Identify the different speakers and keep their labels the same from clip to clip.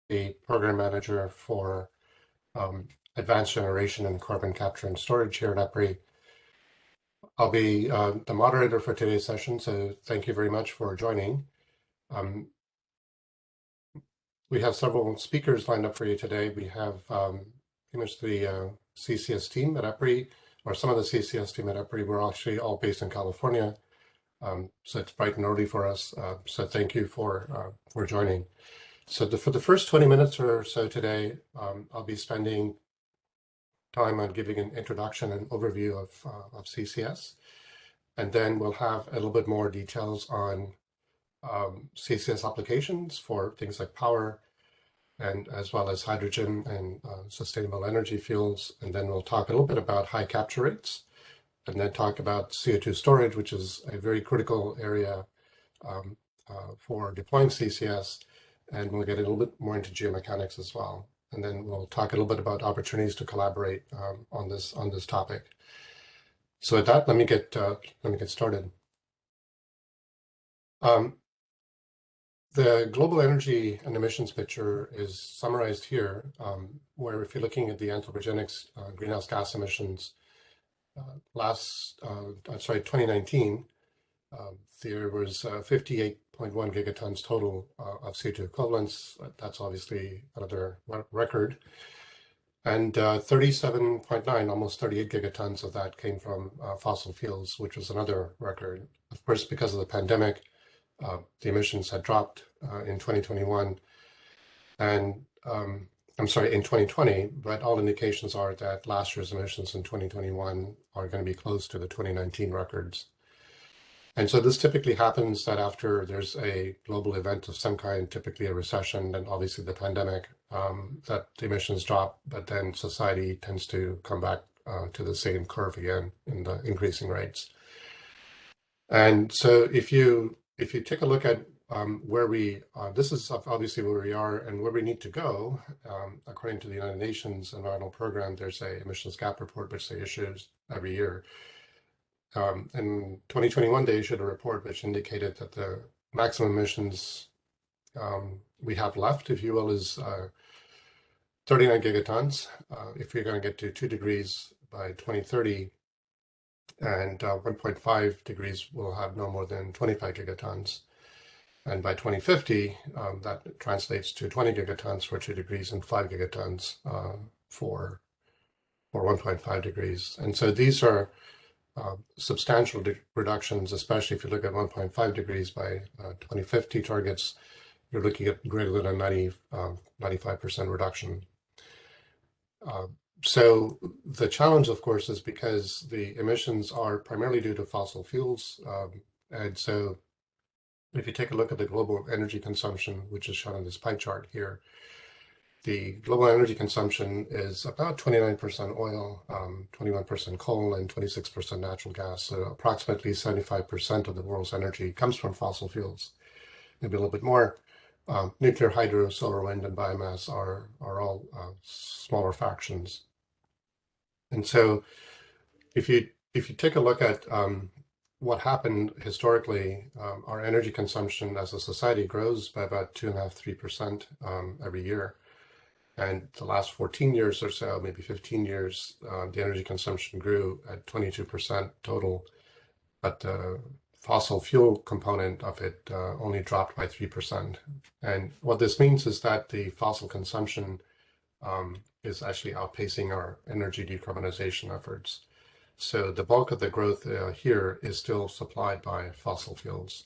Speaker 1: the program manager for advanced generation and carbon capture and storage here at EPRI. I'll be the moderator for today's session, so thank you very much for joining. We have several speakers lined up for you today. We have pretty much the CCS team at EPRI, or some of the CCS team at EPRI. We're actually all based in California, so it's bright and early for us. So thank you for joining. So for the first 20 minutes or so today, I'll be spending time on giving an introduction and overview of CCS. And then we'll have a little bit more details on CCS applications for things like power, and as well as hydrogen and sustainable energy fuels. And then we'll talk a little bit about high capture rates, and then talk about CO2 storage, which is a very critical area for deploying CCS. And we'll get a little bit more into geomechanics as well. And then we'll talk a little bit about opportunities to collaborate on this topic. So with that, let me get started. The global energy and emissions picture is summarized here, where if you're looking at the anthropogenic greenhouse gas emissions, 2019, there was 58.1 gigatons total of CO2 equivalents. That's obviously another record. And 37.9, almost 38 gigatons of that came from fossil fuels, which was another record. Of course, because of the pandemic, the emissions had dropped in 2021, and in 2020, but all indications are that last year's emissions in 2021 are going to be close to the 2019 records. And so this typically happens that after there's a global event of some kind, typically a recession, and obviously the pandemic, that the emissions drop, but then society tends to come back to the same curve again in the increasing rates. And so if you take a look at where we, this is obviously where we are and where we need to go, according to the United Nations Environmental Program, there's a emissions gap report which they issue every year. In 2021, they issued a report which indicated that the maximum emissions we have left, if you will, is 39 gigatons. If we're going to get to 2 degrees by 2030, and 1.5 degrees, we'll have no more than 25 gigatons. And by 2050, that translates to 20 gigatons for 2 degrees and 5 gigatons for 1.5 degrees. And so these are substantial reductions, especially if you look at 1.5 degrees by 2050 targets, you're looking at greater than 95% reduction. So the challenge, of course, is because the emissions are primarily due to fossil fuels. And so if you take a look at the global energy consumption, which is shown on this pie chart here, the global energy consumption is about 29% oil, 21% coal, and 26% natural gas. So approximately 75% of the world's energy comes from fossil fuels. Maybe a little bit more. Nuclear, hydro, solar, wind, and biomass are all smaller fractions. And so if you take a look at what happened historically, our energy consumption as a society grows by about 2.5–3% every year. And the last 14 years or so, maybe 15 years, the energy consumption grew at 22% total, but the fossil fuel component of it only dropped by 3%. And what this means is that the fossil consumption is actually outpacing our energy decarbonization efforts. So the bulk of the growth here is still supplied by fossil fuels.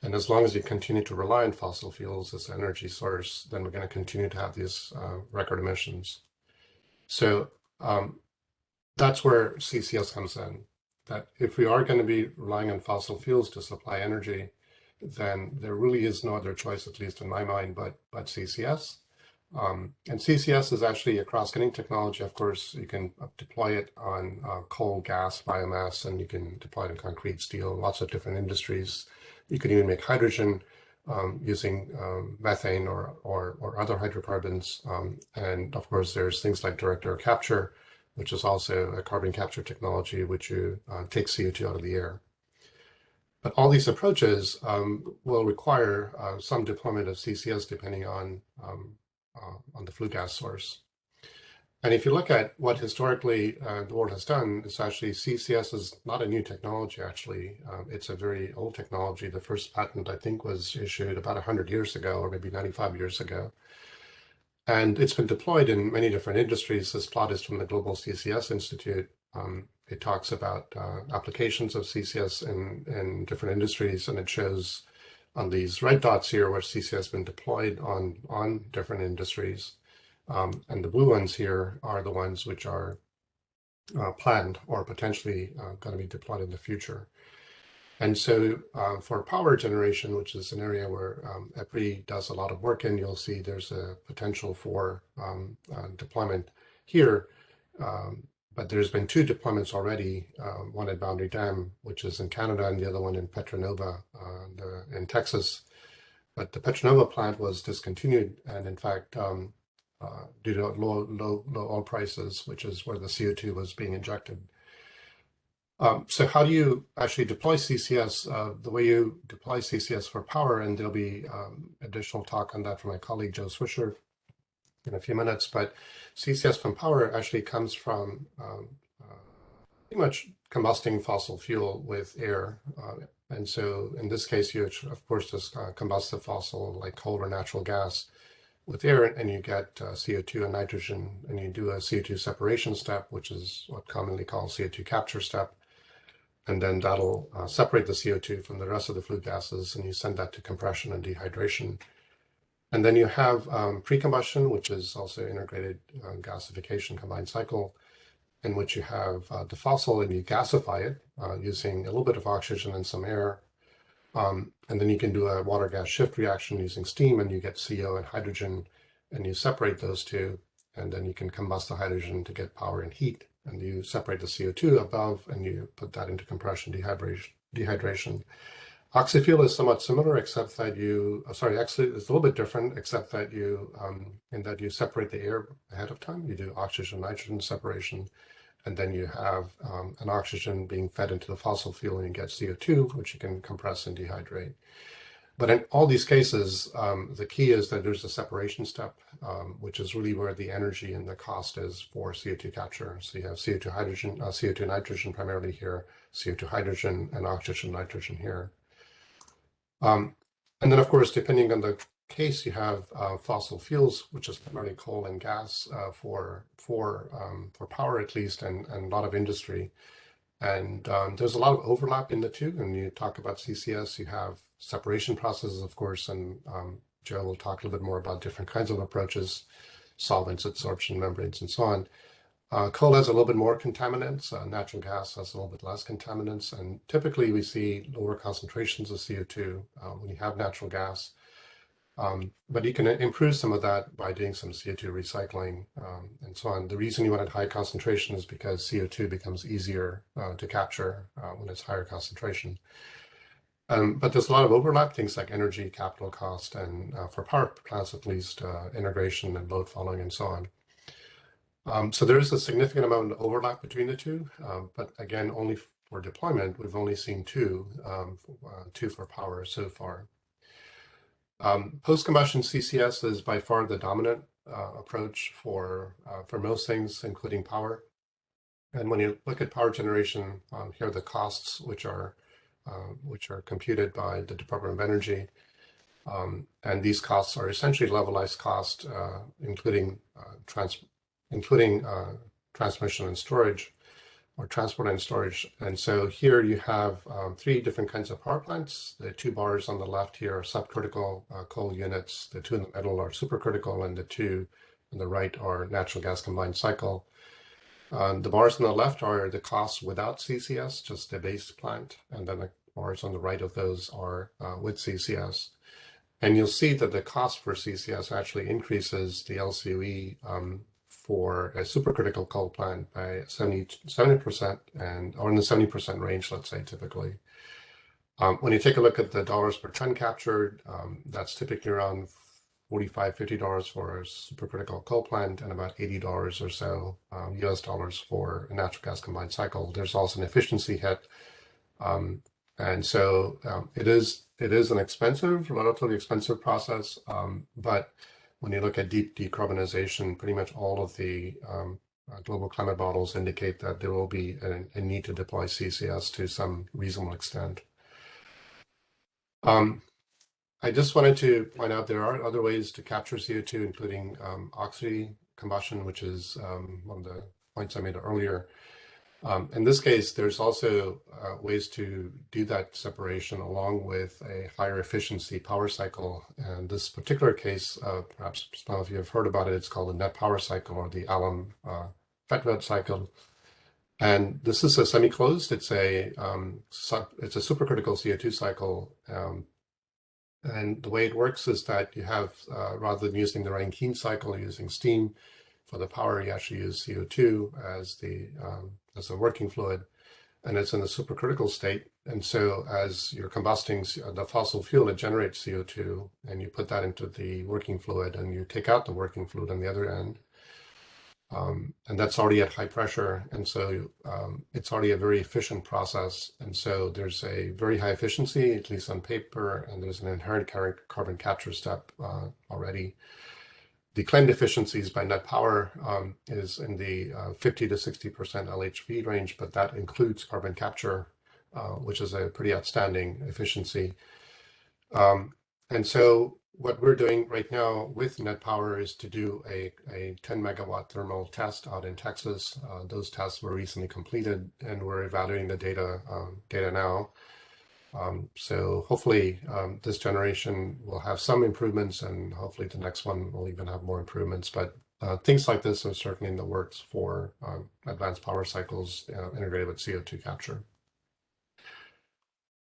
Speaker 1: And as long as you continue to rely on fossil fuels as an energy source, then we're going to continue to have these record emissions. So that's where CCS comes in. That if we are going to be relying on fossil fuels to supply energy, then there really is no other choice, at least in my mind, but CCS. And CCS is actually a cross-cutting technology. Of course, you can deploy it on coal, gas, biomass, and you can deploy it in concrete, steel, lots of different industries. You could even make hydrogen using methane or other hydrocarbons. And of course, there's things like direct air capture, which is also a carbon capture technology, which you take CO2 out of the air. But all these approaches will require some deployment of CCS depending on on the flue gas source. And if you look at what historically the world has done, it's actually CCS is not a new technology, actually. It's a very old technology. The first patent, I think, was issued about 100 years ago, or maybe 95 years ago. And it's been deployed in many different industries. This plot is from the Global CCS Institute. It talks about applications of CCS in different industries, and it shows on these red dots here where CCS has been deployed on different industries. And the blue ones here are the ones which are planned or potentially going to be deployed in the future. And so for power generation, which is an area where EPRI does a lot of work in, you'll see there's a potential for deployment here. But there's been 2 deployments already, one at Boundary Dam, which is in Canada, and the other one in Petronova in Texas. But the Petronova plant was discontinued, and in fact, due to low oil prices, which is where the CO2 was being injected. So how do you actually deploy CCS? The way you deploy CCS for power, and there'll be additional talk on that from my colleague Joe Swisher in a few minutes, but CCS from power actually comes from pretty much combusting fossil fuel with air. And so in this case, you of course just combust the fossil like coal or natural gas with air, and you get CO2 and nitrogen, and you do a CO2 separation step, which is what commonly called CO2 capture step. And then that'll separate the CO2 from the rest of the flue gases, and you send that to compression and dehydration. And then you have pre-combustion, which is also integrated gasification combined cycle, in which you have the fossil and you gasify it using a little bit of oxygen and some air. And then you can do a water gas shift reaction using steam, and you get CO and hydrogen, and you separate those two, and then you can combust the hydrogen to get power and heat. And you separate the CO2 above, and you put that into compression dehydration. Oxyfuel is somewhat similar, except that actually it's a little bit different, except that in that you separate the air ahead of time. You do oxygen nitrogen separation, and then you have an oxygen being fed into the fossil fuel, and you get CO2, which you can compress and dehydrate. But in all these cases, the key is that there's a separation step, which is really where the energy and the cost is for CO2 capture. So you have CO2 hydrogen, CO2 nitrogen primarily here, CO2 hydrogen, and oxygen nitrogen here. And then, of course, depending on the case, you have fossil fuels, which is primarily coal and gas for power at least, and a lot of industry. And there's a lot of overlap in the two. And you talk about CCS, you have separation processes, of course, and Joe will talk a little bit more about different kinds of approaches, solvents, adsorption, membranes, and so on. Coal has a little bit more contaminants. Natural gas has a little bit less contaminants. And typically we see lower concentrations of CO2 when you have natural gas. But you can improve some of that by doing some CO2 recycling and so on. The reason you want a high concentration is because CO2 becomes easier to capture when it's higher concentration. But there's a lot of overlap, things like energy, capital cost, and for power plants at least, integration and load following and so on. So there is a significant amount of overlap between the two, but again, only for deployment, we've only seen two for power so far. Post-combustion CCS is by far the dominant approach for most things, including power. And when you look at power generation, here are the costs which are computed by the Department of Energy. And these costs are essentially levelized cost, including transmission and storage, or transport and storage. And so here you have 3 different kinds of power plants. The 2 bars on the left here are subcritical coal units. The 2 in the middle are supercritical, and the 2 on the right are natural gas combined cycle. The bars on the left are the costs without CCS, just the base plant, and then the bars on the right of those are with CCS. And you'll see that the cost for CCS actually increases the LCOE for a supercritical coal plant by 70%, or in the 70% range, let's say, typically. When you take a look at the dollars per ton captured, that's typically around $45, $50 for a supercritical coal plant, and about $80 or so US dollars for a natural gas combined cycle. There's also an efficiency hit. And so it is an expensive, relatively expensive process, but when you look at deep decarbonization, pretty much all of the global climate models indicate that there will be a need to deploy CCS to some reasonable extent. I just wanted to point out there are other ways to capture CO2, including oxy-combustion, which is one of the points I made earlier. In this case, there's also ways to do that separation along with a higher efficiency power cycle. And this particular case, perhaps some of you have heard about it, it's called the net power cycle or the alum Fetvet cycle. And this is a semi-closed, it's a supercritical CO2 cycle. And the way it works is that you have, rather than using the Rankine cycle, using steam for the power, you actually use CO2 as the working fluid, and it's in the supercritical state. And so as you're combusting the fossil fuel, it generates CO2, and you put that into the working fluid, and you take out the working fluid on the other end. And that's already at high pressure, and so it's already a very efficient process. And so there's a very high efficiency, at least on paper, and there's an inherent carbon capture step already. The claimed efficiencies by net power is in the 50 to 60% LHV range, but that includes carbon capture, which is a pretty outstanding efficiency. And so what we're doing right now with net power is to do a 10 megawatt thermal test out in Texas. Those tests were recently completed, and we're evaluating the data now. So hopefully this generation will have some improvements, and hopefully the next one will even have more improvements. But things like this are certainly in the works for advanced power cycles integrated with CO2 capture.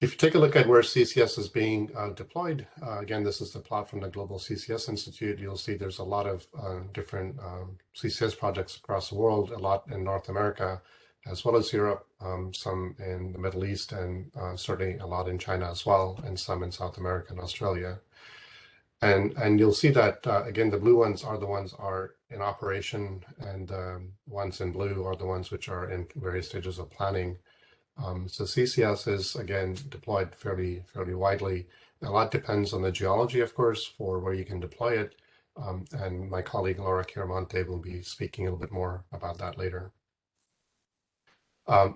Speaker 1: If you take a look at where CCS is being deployed, again, this is the plot from the Global CCS Institute. You'll see there's a lot of different CCS projects across the world, a lot in North America, as well as Europe, some in the Middle East, and certainly a lot in China as well, and some in South America and Australia. And you'll see that, again, the blue ones are the ones are in operation, and ones in blue are the ones which are in various stages of planning. So CCS is, again, deployed fairly widely. A lot depends on the geology, of course, for where you can deploy it. And my colleague Laura Chiaramonte will be speaking a little bit more about that later.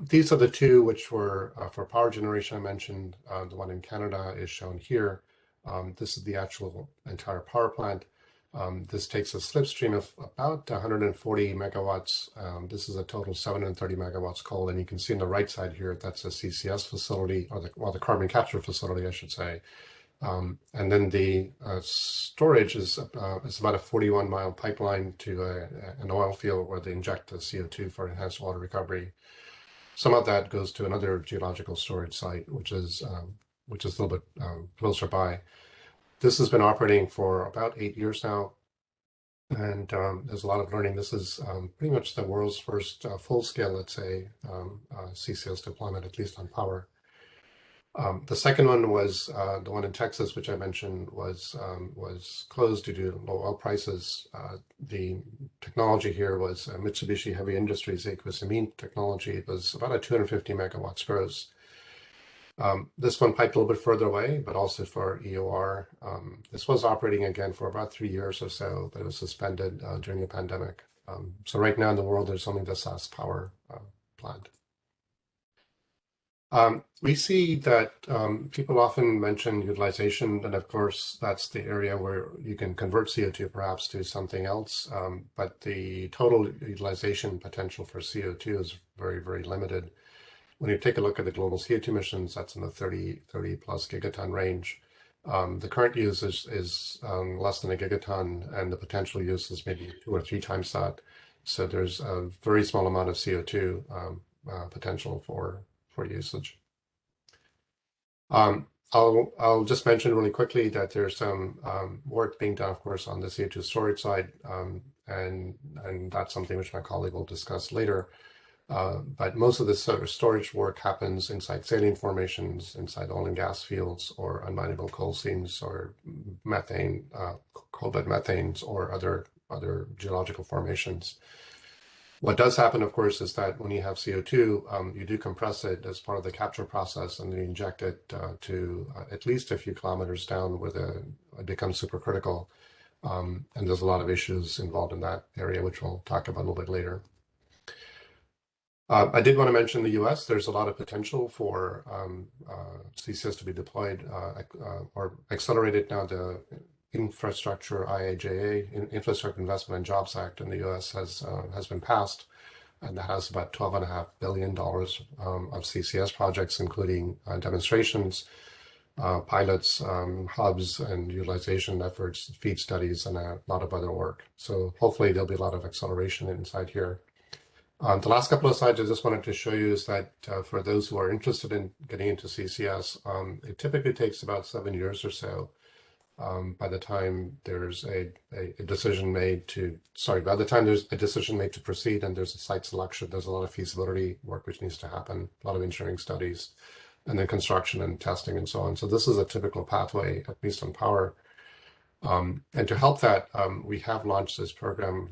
Speaker 1: These are the two which were for power generation I mentioned. The one in Canada is shown here. This is the actual entire power plant. This takes a slipstream of about 140 megawatts. This is a total 730 megawatts cold, and you can see on the right side here, that's a CCS facility, or the carbon capture facility, I should say. And then the storage is about a 41-mile pipeline to an oil field where they inject the CO2 for enhanced water recovery. Some of that goes to another geological storage site, which is a little bit closer by. This has been operating for about 8 years now, and there's a lot of learning. This is pretty much the world's first full-scale, let's say, CCS deployment, at least on power. The second one was the one in Texas, which I mentioned was closed due to low oil prices. The technology here was Mitsubishi Heavy Industries aqueous amine technology. It was about a 250 megawatts gross. This one piped a little bit further away, but also for EOR. This was operating again for about 3 years or so, but it was suspended during the pandemic. So right now in the world, there's only the SAS power plant. We see that people often mention utilization, and of course, that's the area where you can convert CO2 perhaps to something else. But the total utilization potential for CO2 is very, very limited. When you take a look at the global CO2 emissions, that's in the 30 plus gigaton range. The current use is less than a gigaton, and the potential use is maybe 2 or 3 times that. So there's a very small amount of CO2 potential for usage. I'll just mention really quickly that there's some work being done, of course, on the CO2 storage side, and that's something which my colleague will discuss later. But most of the storage work happens inside saline formations, inside oil and gas fields, or unminable coal seams, or methane, coal bed methanes, or other geological formations. What does happen, of course, is that when you have CO2, you do compress it as part of the capture process, and then you inject it to at least a few kilometers down where it becomes supercritical. And there's a lot of issues involved in that area, which we'll talk about a little bit later. I did want to mention the US. There's a lot of potential for CCS to be deployed or accelerated now. The Infrastructure IIJA, Infrastructure Investment and Jobs Act in the US has been passed, and that has about $12.5 billion of CCS projects, including demonstrations, pilots, hubs, and utilization efforts, feed studies, and a lot of other work. So hopefully there'll be a lot of acceleration inside here. The last couple of slides I just wanted to show you is that for those who are interested in getting into CCS, it typically takes about 7 years or so by the time there's a decision made to, by the time there's a decision made to proceed and there's a site selection, there's a lot of feasibility work which needs to happen, a lot of engineering studies, and then construction and testing and so on. So this is a typical pathway, at least on power. And to help that, we have launched this program,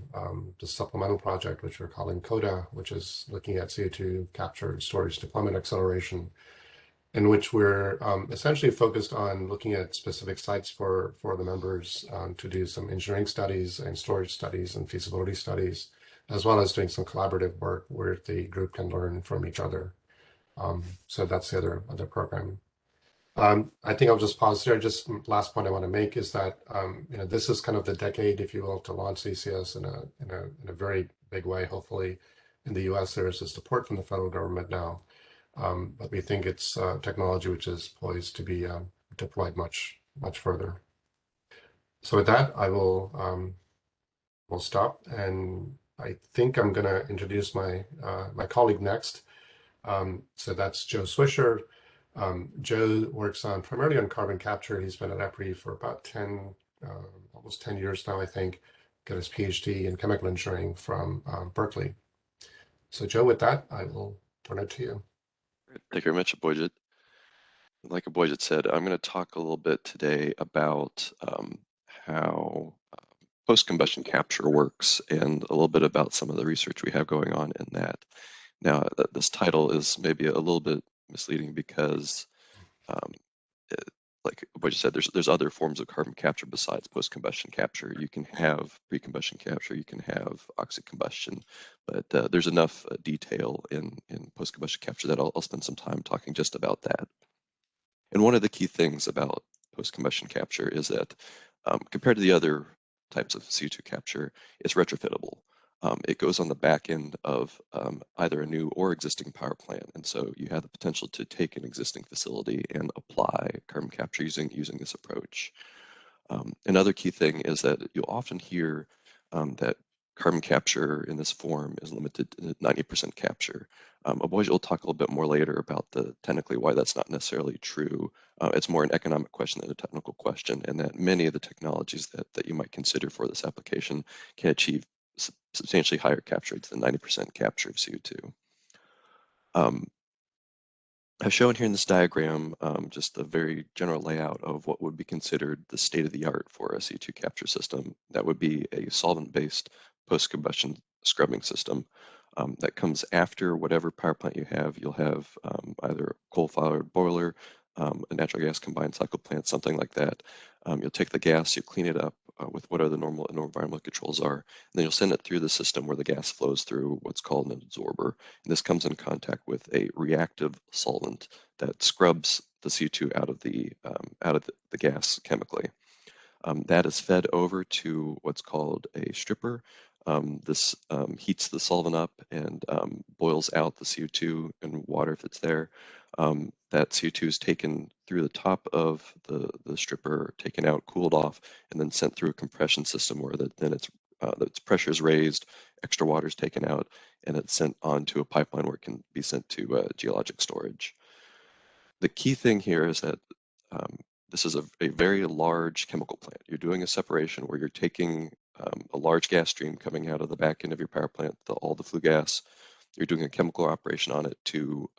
Speaker 1: this supplemental project, which we're calling CODA, which is looking at CO2 capture and storage deployment acceleration, in which we're essentially focused on looking at specific sites for the members to do some engineering studies and storage studies and feasibility studies, as well as doing some collaborative work where the group can learn from each other. So that's the other program. I think I'll just pause there. Just last point I want to make is that this is kind of the decade, if you will, to launch CCS in a very big way. Hopefully, in the U.S. there is a support from the federal government now, but we think it's technology which is poised to be deployed much further. So with that, I will stop, and I think I'm going to introduce my colleague next. So that's Joe Swisher. Joe works primarily on carbon capture. He's been at EPRI for about almost 10 years now, I think. Got his PhD in chemical engineering from Berkeley. So Joe, with that, I will turn it to you.
Speaker 2: Thank you very much, Abhijit. Like Abhijit said, I'm going to talk a little bit today about how post-combustion capture works and a little bit about some of the research we have going on in that. Now, this title is maybe a little bit misleading because, like Abhijit said, there's other forms of carbon capture besides post-combustion capture. You can have pre-combustion capture, you can have oxy-combustion, but there's enough detail in post-combustion capture that I'll spend some time talking just about that. And one of the key things about post-combustion capture is that compared to the other types of CO2 capture, it's retrofittable. It goes on the back end of either a new or existing power plant. And so you have the potential to take an existing facility and apply carbon capture using this approach. Another key thing is that you'll often hear that carbon capture in this form is limited to 90% capture. Abhijit will talk a little bit more later about technically why that's not necessarily true. It's more an economic question than a technical question, and that many of the technologies that you might consider for this application can achieve substantially higher capture rates than 90% capture of CO2. I've shown here in this diagram just a very general layout of what would be considered the state-of-the-art for a CO2 capture system. That would be a solvent-based post-combustion scrubbing system that comes after whatever power plant you have. You'll have either a coal-fired boiler, a natural gas combined cycle plant, something like that. You'll take the gas, you clean it up with what are the normal environmental controls are, and then you'll send it through the system where the gas flows through what's called an absorber. And this comes in contact with a reactive solvent that scrubs the CO2 out of the gas chemically. That is fed over to what's called a stripper. This heats the solvent up and boils out the CO2 and water if it's there. That CO2 is taken through the top of the stripper, taken out, cooled off, and then sent through a compression system where then its pressure is raised, extra water is taken out, and it's sent onto a pipeline where it can be sent to geologic storage. The key thing here is that this is a very large chemical plant. You're doing a separation where you're taking a large gas stream coming out of the back end of your power plant, all the flue gas. You're doing a chemical operation on it to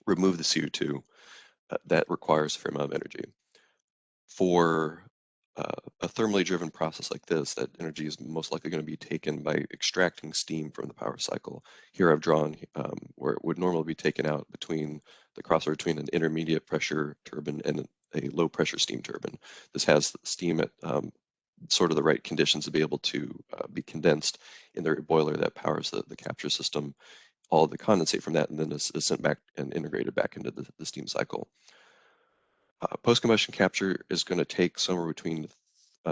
Speaker 2: remove the CO2. That requires a fair amount of energy. For a thermally driven process like this, that energy is most likely going to be taken by extracting steam from the power cycle. Here I've drawn where it would normally be taken out between the crossover between an intermediate pressure turbine and a low pressure steam turbine. This has steam at sort of the right conditions to be able to be condensed in the boiler that powers the capture system. All of the condensate from that and then is sent back and integrated back into the steam cycle. Post-combustion capture is going to take somewhere between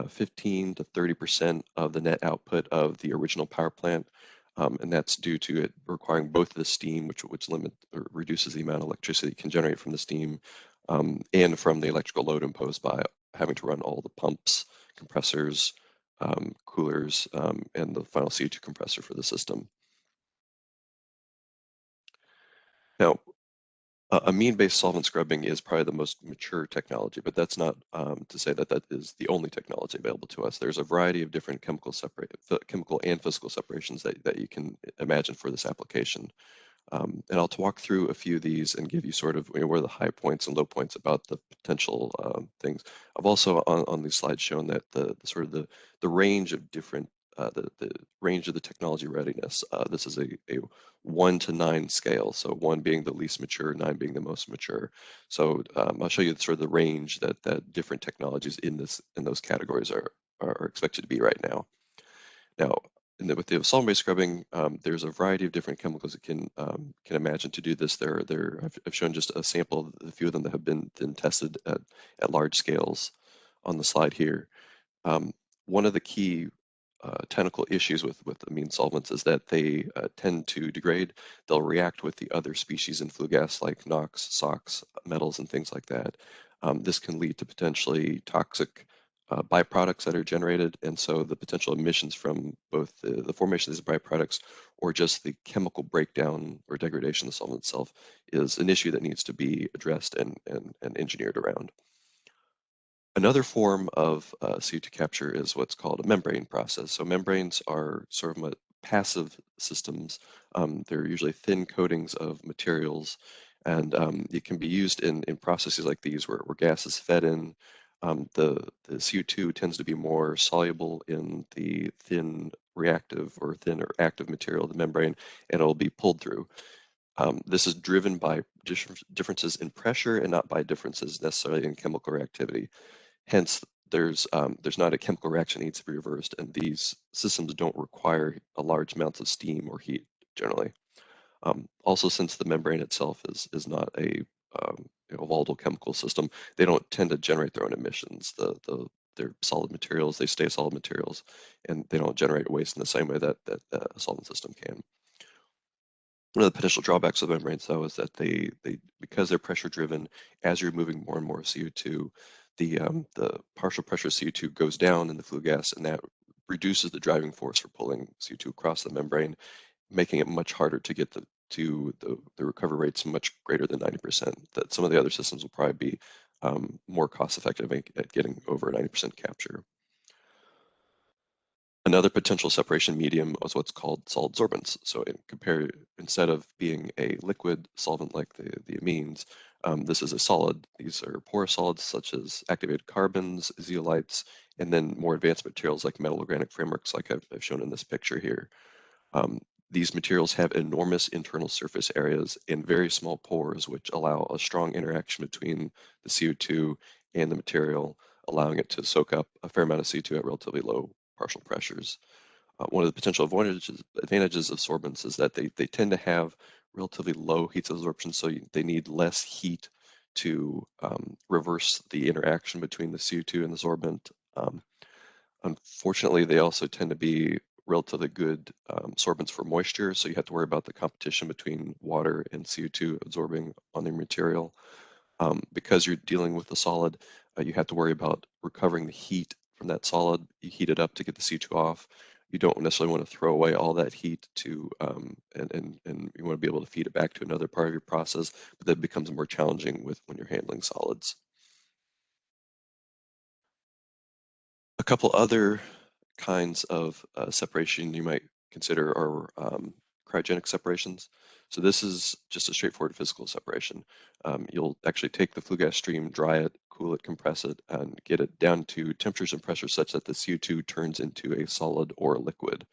Speaker 2: 15 to 30% of the net output of the original power plant, and that's due to it requiring both the steam, which limit or reduces the amount of electricity it can generate from the steam, and from the electrical load imposed by having to run all the pumps, compressors, coolers, and the final CO2 compressor for the system. Now, amine-based solvent scrubbing is probably the most mature technology, but that's not to say that that is the only technology available to us. There's a variety of different chemical and physical separations that you can imagine for this application. And I'll walk through a few of these and give you sort of where the high points and low points about the potential things. I've also on these slides shown that the sort of the range of different the range of the technology readiness. This is a 1 to 9 scale, so 1 being the least mature, 9 being the most mature. So I'll show you sort of the range that different technologies in those categories are expected to be right now. Now, with the solvent-based scrubbing, there's a variety of different chemicals that can imagine to do this. I've shown just a sample of a few of them that have been tested at large scales on the slide here. One of the key technical issues with amine solvents is that they tend to degrade. They'll react with the other species in flue gas like NOx, SOx, metals, and things like that. This can lead to potentially toxic byproducts that are generated, and so the potential emissions from both the formation of these byproducts or just the chemical breakdown or degradation of the solvent itself is an issue that needs to be addressed and engineered around. Another form of CO2 capture is what's called a membrane process. So membranes are sort of passive systems. They're usually thin coatings of materials, and it can be used in processes like these where gas is fed in. The CO2 tends to be more soluble in the thin reactive or thin or active material of the membrane, and it'll be pulled through. This is driven by differences in pressure and not by differences necessarily in chemical reactivity. Hence, there's not a chemical reaction that needs to be reversed, and these systems don't require a large amounts of steam or heat generally. Also, since the membrane itself is not a volatile chemical system, they don't tend to generate their own emissions. They're solid materials, they stay solid materials, and they don't generate waste in the same way that a solvent system can. One of the potential drawbacks of membranes, though, is that they because they're pressure driven, as you're moving more and more CO2, the partial pressure CO2 goes down in the flue gas, and that reduces the driving force for pulling CO2 across the membrane, making it much harder to get the recovery rates much greater than 90%. That some of the other systems will probably be more cost effective at getting over 90% capture. Another potential separation medium is what's called solid sorbents. So instead of being a liquid solvent like the amines, this is a solid. These are porous solids such as activated carbons, zeolites, and then more advanced materials like metal organic frameworks like I've shown in this picture here. These materials have enormous internal surface areas and very small pores, which allow a strong interaction between the CO2 and the material, allowing it to soak up a fair amount of CO2 at relatively low partial pressures. One of the potential advantages of sorbents is that they tend to have relatively low heat absorption, so they need less heat to reverse the interaction between the CO2 and the sorbent. Unfortunately, they also tend to be relatively good sorbents for moisture, so you have to worry about the competition between water and CO2 absorbing on the material. Because you're dealing with the solid, you have to worry about recovering the heat from that solid. You heat it up to get the CO2 off. You don't necessarily want to throw away all that heat to, and you want to be able to feed it back to another part of your process, but that becomes more challenging when you're handling solids. A couple other kinds of separation you might consider are cryogenic separations. So this is just a straightforward physical separation. You'll actually take the flue gas stream, dry it, cool it, compress it, and get it down to temperatures and pressures such that the CO2 turns into a solid or a liquid.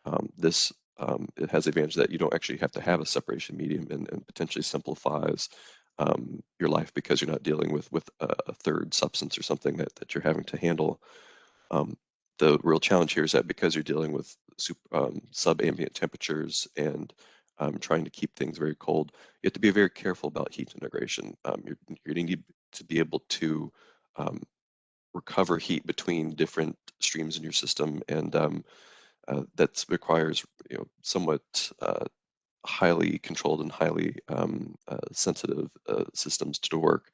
Speaker 2: It has the advantage that you don't actually have to have a separation medium and potentially simplifies your life because you're not dealing with a third substance or something that you're having to handle. The real challenge here is that because you're dealing with sub-ambient temperatures and trying to keep things very cold, you have to be very careful about heat integration. You're going to need to be able to recover heat between different streams in your system, and that requires somewhat highly controlled and highly sensitive systems to work.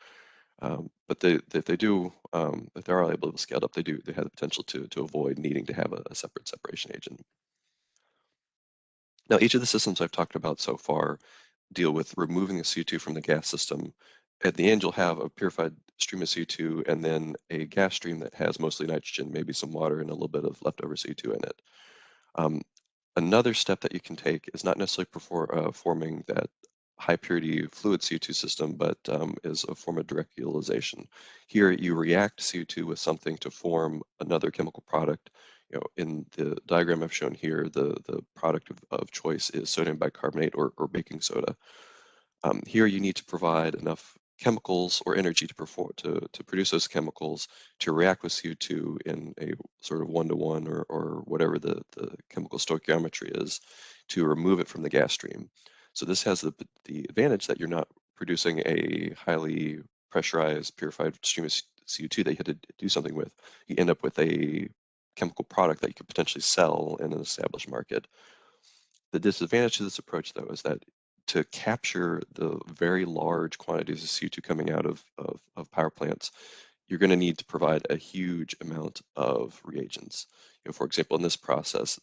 Speaker 2: But if they are able to scale up, they have the potential to avoid needing to have a separate separation agent. Now, each of the systems I've talked about so far deal with removing the CO2 from the gas system. At the end, you'll have a purified stream of CO2 and then a gas stream that has mostly nitrogen, maybe some water, and a little bit of leftover CO2 in it. Another step that you can take is not necessarily forming that high purity fluid CO2 system, but is a form of direct utilization. Here you react CO2 with something to form another chemical product. In the diagram I've shown here, the product of choice is sodium bicarbonate or baking soda. Here you need to provide enough chemicals or energy to produce those chemicals to react with CO2 in a sort of 1-to-1 or whatever the chemical stoichiometry is to remove it from the gas stream. So this has the advantage that you're not producing a highly pressurized, purified stream of CO2 that you had to do something with. You end up with a chemical product that you could potentially sell in an established market. The disadvantage to this approach, though, is that to capture the very large quantities of CO2 coming out of power plants, you're going to need to provide a huge amount of reagents. For example, in this process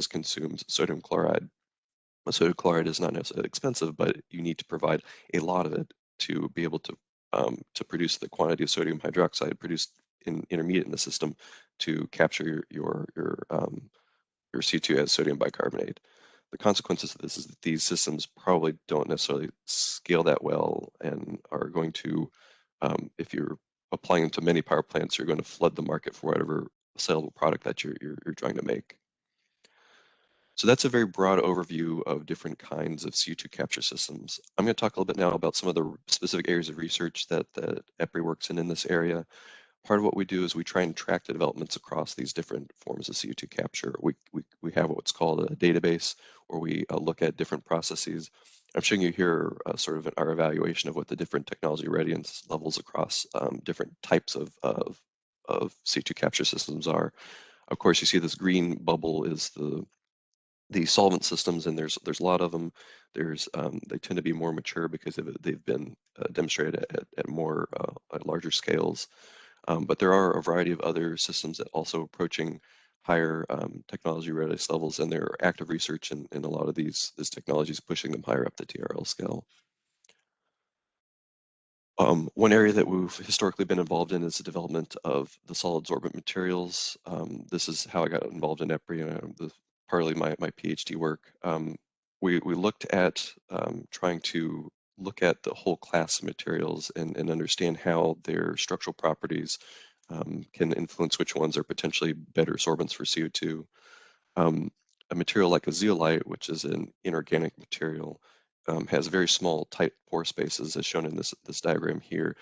Speaker 2: consumes sodium chloride. Sodium chloride is not necessarily expensive, but you need to provide a lot of it to be able to produce the quantity of sodium hydroxide produced intermediate in the system to capture your CO2 as sodium bicarbonate. The consequences of this is that these systems probably don't necessarily scale that well and are going to, if you're applying them to many power plants, you're going to flood the market for whatever saleable product that you're trying to make. So that's a very broad overview of different kinds of CO2 capture systems. I'm going to talk a little bit now about some of the specific areas of research that EPRI works in this area. Part of what we do is we try and track the developments across these different forms of CO2 capture. We have what's called a database where we look at different processes. I'm showing you here sort of our evaluation of what the different technology readiness levels across different types of CO2 capture systems are. Of course, you see this green bubble is the solvent systems, and there's a lot of them. They tend to be more mature because they've been demonstrated at larger scales. But there are a variety of other systems that also approaching higher technology readiness levels, and there are active research in a lot of these technologies pushing them higher up the TRL scale. One area that we've historically been involved in is the development of the solid sorbent materials. This is how I got involved in EPRI, and partly my PhD work. We looked at trying to look at the whole class of materials and understand how their structural properties can influence which ones are potentially better sorbents for CO2. A material like a zeolite, which is an inorganic material, has very small, tight pore spaces, as shown in this diagram here.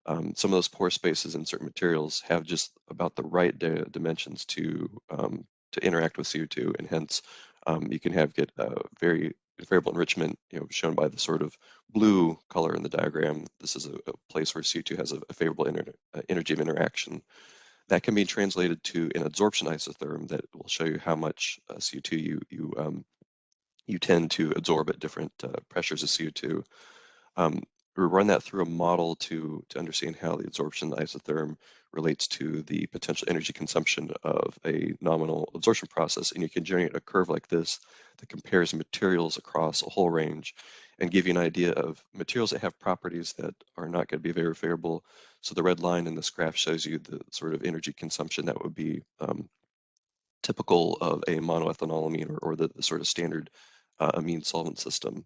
Speaker 2: Some of those pore spaces in certain materials have just about the right dimensions to interact with CO2, and hence you can get very variable enrichment, shown by the sort of blue color in the diagram. This is a place where CO2 has a favorable energy of interaction. That can be translated to an absorption isotherm that will show you how much CO2 you tend to absorb at different pressures of CO2. We run that through a model to understand how the absorption isotherm relates to the potential energy consumption of a nominal absorption process, and you can generate a curve like this that compares materials across a whole range and give you an idea of materials that have properties that are not going to be very favorable. So the red line in this graph shows you the sort of energy consumption that would be typical of a monoethanolamine or the sort of standard amine solvent system.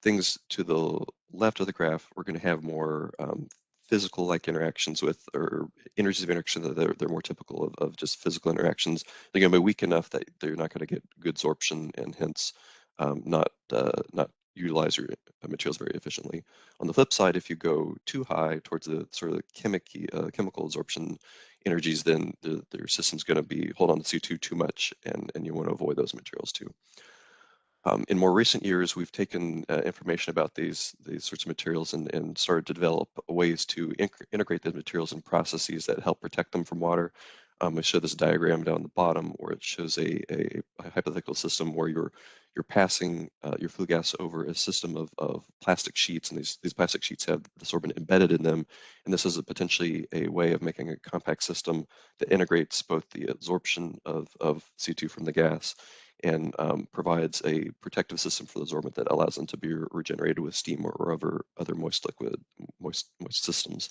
Speaker 2: Things to the left of the graph, we're going to have more physical-like interactions with, or energies of interaction that they're more typical of just physical interactions. They're going to be weak enough that they're not going to get good absorption, and hence not utilize your materials very efficiently. On the flip side, if you go too high towards the sort of chemical absorption energies, then their system's going to be hold on to CO2 too much, and you want to avoid those materials too. In more recent years, we've taken information about these sorts of materials and started to develop ways to integrate those materials in processes that help protect them from water. I show this diagram down the bottom where it shows a hypothetical system where you're passing your flue gas over a system of plastic sheets, and these plastic sheets have the sorbent embedded in them. And this is potentially a way of making a compact system that integrates both the absorption of CO2 from the gas and provides a protective system for the sorbent that allows them to be regenerated with steam or other moist systems.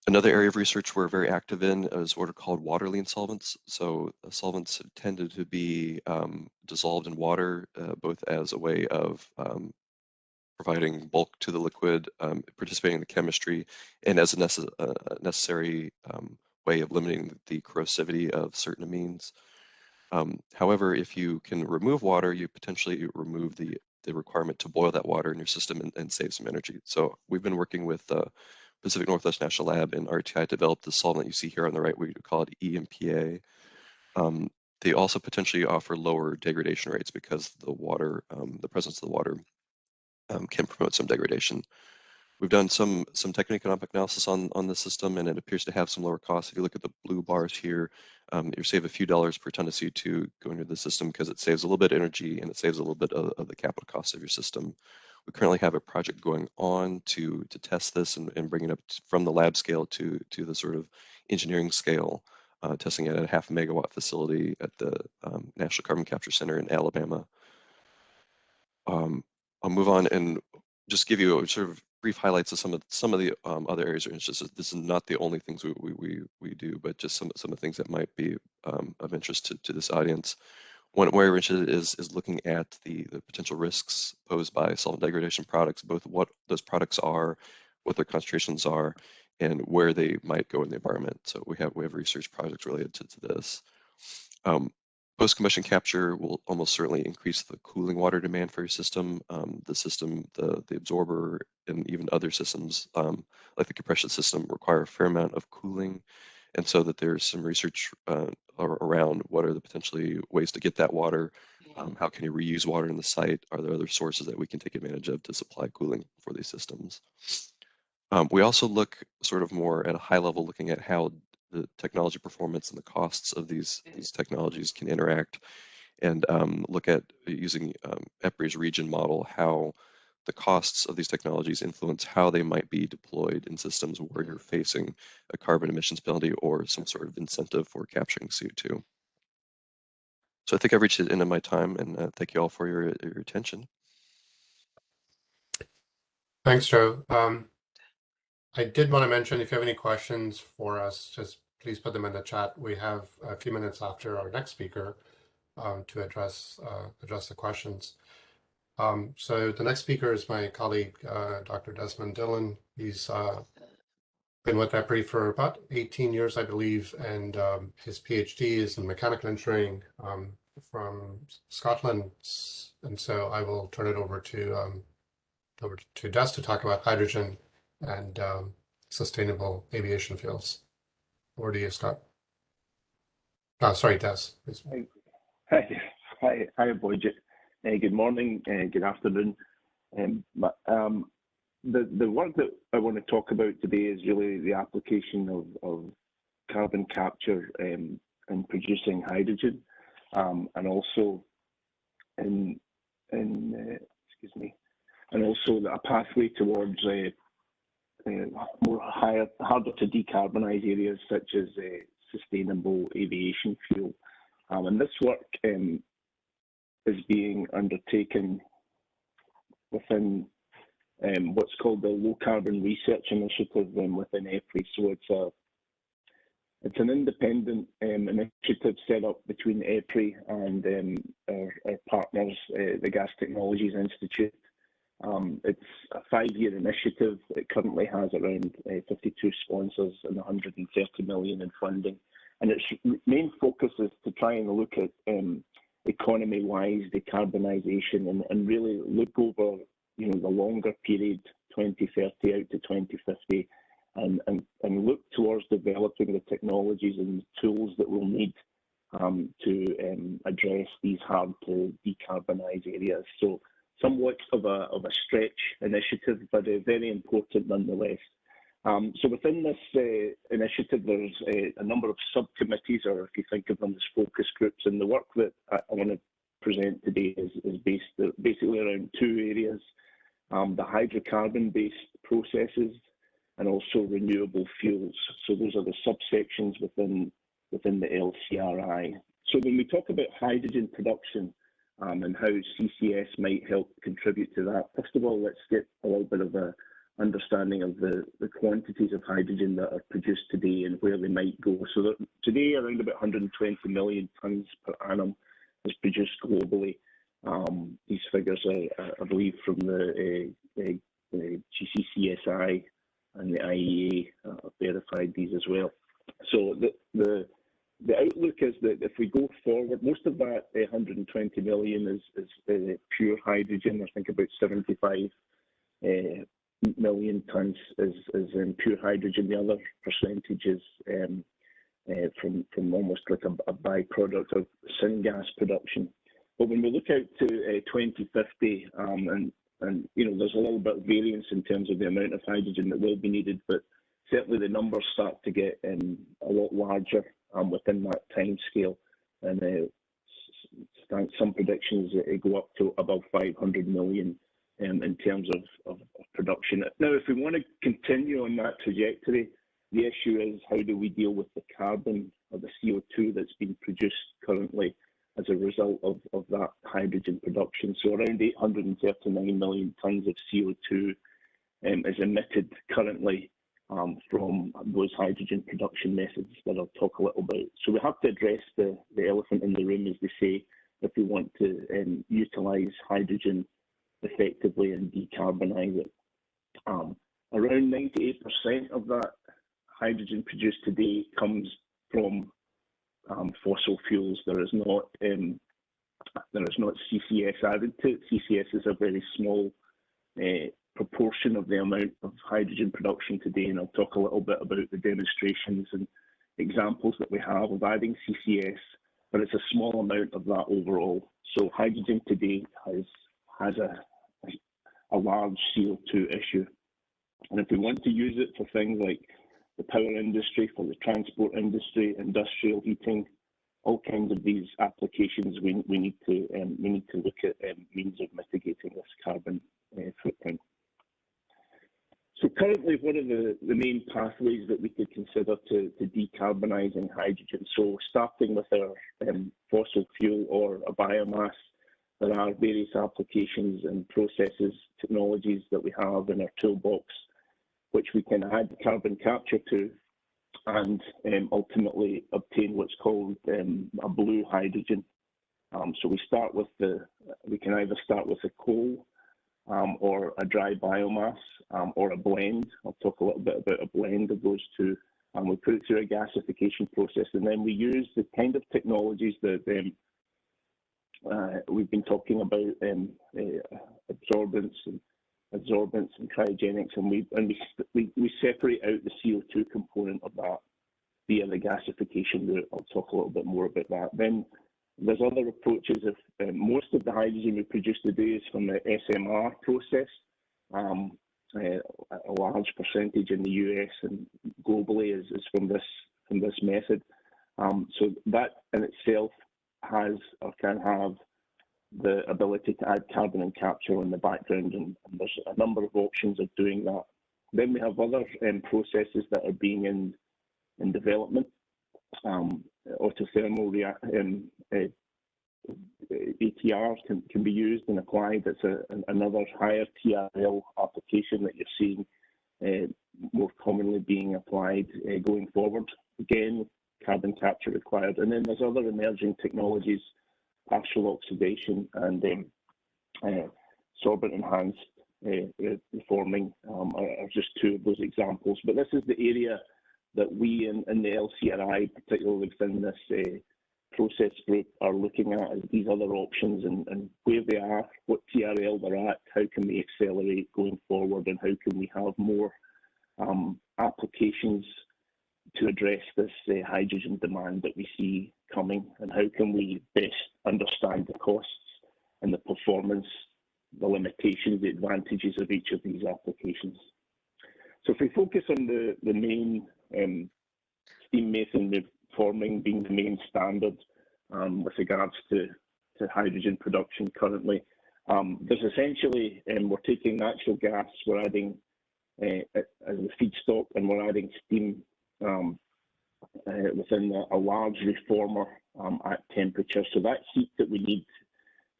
Speaker 2: Another area of research we're very active in is what are called water lean solvents. So solvents tended to be dissolved in water, both as a way of providing bulk to the liquid, participating in the chemistry, and as a necessary way of limiting the corrosivity of certain amines. However, if you can remove water, you potentially remove the requirement to boil that water in your system and save some energy. So we've been working with Pacific Northwest National Lab and RTI developed the solvent you see here on the right. We call it EMPA. They also potentially offer lower degradation rates because the water, the presence of the water, can promote some degradation. We've done some techno-economic analysis on the system, and it appears to have some lower costs. If you look at the blue bars here, you save a few dollars per ton of CO2 going into the system because it saves a little bit of energy and it saves a little bit of the capital cost of your system. We currently have a project going on to test this and bring it up from the lab scale to the sort of engineering scale, testing it at a 0.5 megawatt facility at the National Carbon Capture Center in Alabama. I'll move on and just give you a sort of brief highlights of some of the other areas of interest. This is not the only things we do, but just some of the things that might be of interest to this audience. One area we're interested is looking at the potential risks posed by solvent degradation products, both what those products are, what their concentrations are, and where they might go in the environment. So we have research projects related to this. Post-combustion capture will almost certainly increase the cooling water demand for your system. The absorber, and even other systems like the compression system require a fair amount of cooling. And so that there's some research around what are the potentially ways to get that water. How can you reuse water in the site? Are there other sources that we can take advantage of to supply cooling for these systems? We also look sort of more at a high level, looking at how the technology performance and the costs of these technologies can interact, and look at using EPRI's region model, how the costs of these technologies influence how they might be deployed in systems where you're facing a carbon emissions penalty or some sort of incentive for capturing CO2. So I think I've reached the end of my time, and thank you all for your attention.
Speaker 1: Thanks, Joe. I did want to mention, if you have any questions for us, just please put them in the chat. We have a few minutes after our next speaker to address the questions. So the next speaker is my colleague, Dr. Desmond Dillon. He's been with EPRI for about 18 years, I believe, and his PhD is in mechanical engineering from Scotland. And so I will turn it over to Des to talk about hydrogen and sustainable aviation fuels. Over to you, Scott. Sorry, Des.
Speaker 3: Hi, Boyd. Good morning, good afternoon. The work that I want to talk about today is really the application of carbon capture in producing hydrogen, and also and also a pathway towards harder to decarbonize areas such as sustainable aviation fuel. And this work is being undertaken within what's called the Low Carbon Research Initiative within EPRI. So it's an independent initiative set up between EPRI and our partners, the Gas Technologies Institute. It's a 5-year initiative. It currently has around 52 sponsors and 130 million in funding. And its main focus is to try and look at economy-wise decarbonisation and really look over, you know, the longer period, 2030 out to 2050, and look towards developing the technologies and tools that we'll need to address these hard to decarbonise areas. So somewhat of a stretch initiative, but very important nonetheless. So within this initiative, there's a number of subcommittees, or if you think of them as focus groups, and the work that I want to present today is based basically around two areas, the hydrocarbon-based processes and also renewable fuels. So those are the subsections within the LCRI. So when we talk about hydrogen production and how CCS might help contribute to that, first of all, let's get a little bit of a understanding of the quantities of hydrogen that are produced today and where they might go. So that today, around about 120 million tonnes per annum is produced globally. These figures are, I believe, from the GCCSI and the IEA verified these as well. So the outlook is that if we go forward, most of that 120 million is pure hydrogen. I think about 75 million tonnes is pure hydrogen. The other percentage is from almost like a byproduct of syngas production. But when we look out to 2050, and you know, there's a little bit of variance in terms of the amount of hydrogen that will be needed, but certainly the numbers start to get a lot larger within that time scale, and some predictions go up to above 500 million in terms of production. Now, if we want to continue on that trajectory, the issue is how do we deal with the carbon or the CO2 that's being produced currently as a result of that hydrogen production. So around 839 million tonnes of CO2 is emitted currently from those hydrogen production methods that I'll talk a little about. So we have to address the elephant in the room, as they say, if we want to utilise hydrogen effectively and decarbonise it. Around 98% of that hydrogen produced today comes from fossil fuels. There is not CCS added to it. CCS is a very small proportion of the amount of hydrogen production today, and I'll talk a little bit about the demonstrations and examples that we have of adding CCS, but it's a small amount of that overall. So hydrogen today has a large CO2 issue, and if we want to use it for things like the power industry, for the transport industry, industrial heating, all kinds of these applications, we need to look at means of mitigating this carbon footprint. So currently, what are the main pathways that we could consider to decarbonising hydrogen? So starting with our fossil fuel or a biomass, there are various applications and processes, technologies that we have in our toolbox, which we can add carbon capture to and ultimately obtain what's called a blue hydrogen. So we can either start with a coal or a dry biomass or a blend. I'll talk a little bit about a blend of those two. We put it through a gasification process, and then we use the kind of technologies that we've been talking about, absorbance and cryogenics, and we separate out the CO2 component of that via the gasification route. I'll talk a little bit more about that. Then there's other approaches. If most of the hydrogen we produce today is from the SMR process, a large percentage in the US and globally is from this method. So that in itself has or can have the ability to add carbon and capture in the background, and there's a number of options of doing that. Then we have other processes that are being in development. Autothermal ATR can be used and applied. It's another higher TRL application that you're seeing more commonly being applied going forward. Again, carbon capture required. And then there's other emerging technologies, partial oxidation and sorbent enhanced reforming are just two of those examples. But this is the area that we in the LCRI, particularly within this process group are looking at is these other options and where they are, what TRL they're at, how can we accelerate going forward, and how can we have more applications to address this hydrogen demand that we see coming, and how can we best understand the costs and the performance, the limitations, the advantages of each of these applications. So if we focus on the main steam methane reforming being the main standard with regards to hydrogen production currently, there's essentially, we're taking natural gas, we're adding as a feedstock, and we're adding steam within a large reformer at temperature. So that heat that we need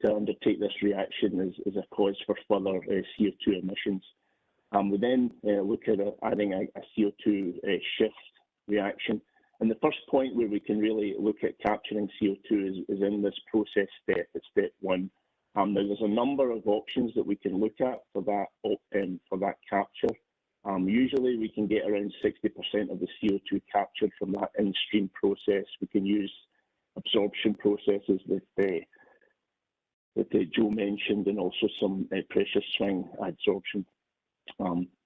Speaker 3: to undertake this reaction is a cause for further CO2 emissions. We then look at adding a CO2 shift reaction. And the first point where we can really look at capturing CO2 is in this process step, at step 1. Now there's a number of options that we can look at for that capture. Usually we can get around 60% of the CO2 captured from that in-stream process. We can use absorption processes that Joe mentioned, and also some pressure swing adsorption.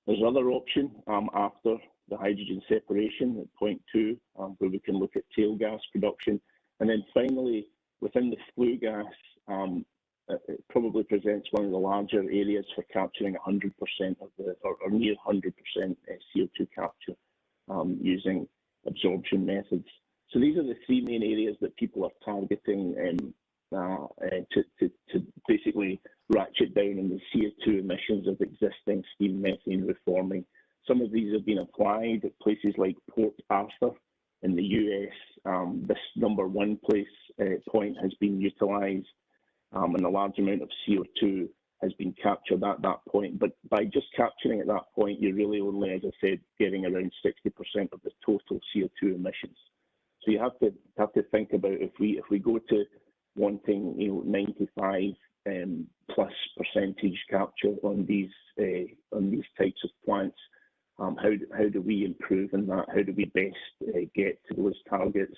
Speaker 3: There's another option after the hydrogen separation at point 2, where we can look at tail gas production. And then finally, within the flue gas, it probably presents one of the larger areas for capturing 100% of the, or near 100% CO2 capture using absorption methods. So these are the 3 main areas that people are targeting to basically ratchet down on the CO2 emissions of existing steam methane reforming. Some of these have been applied at places like Port Arthur in the US. This number 1 point has been utilized, and a large amount of CO2 has been captured at that point. But by just capturing at that point, you're really only, as I said, getting around 60% of the total CO2 emissions. So you have to think about if we go to wanting 95 plus percentage capture on these types of plants, how do we improve in that? How do we best get to those targets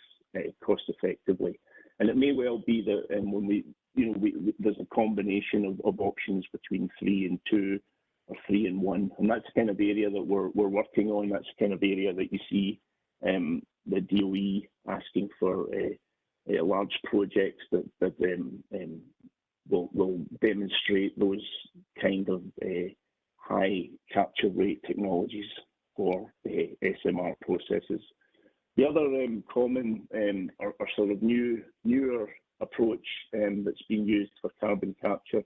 Speaker 3: cost effectively? And it may well be that when there's a combination of options between 3 and 2 or 3 and 1, and that's kind of the area that we're working on. That's kind of the area that you see the DOE asking for large projects that will demonstrate those kind of high capture rate technologies for SMR processes. The other common or sort of newer approach that's being used for carbon capture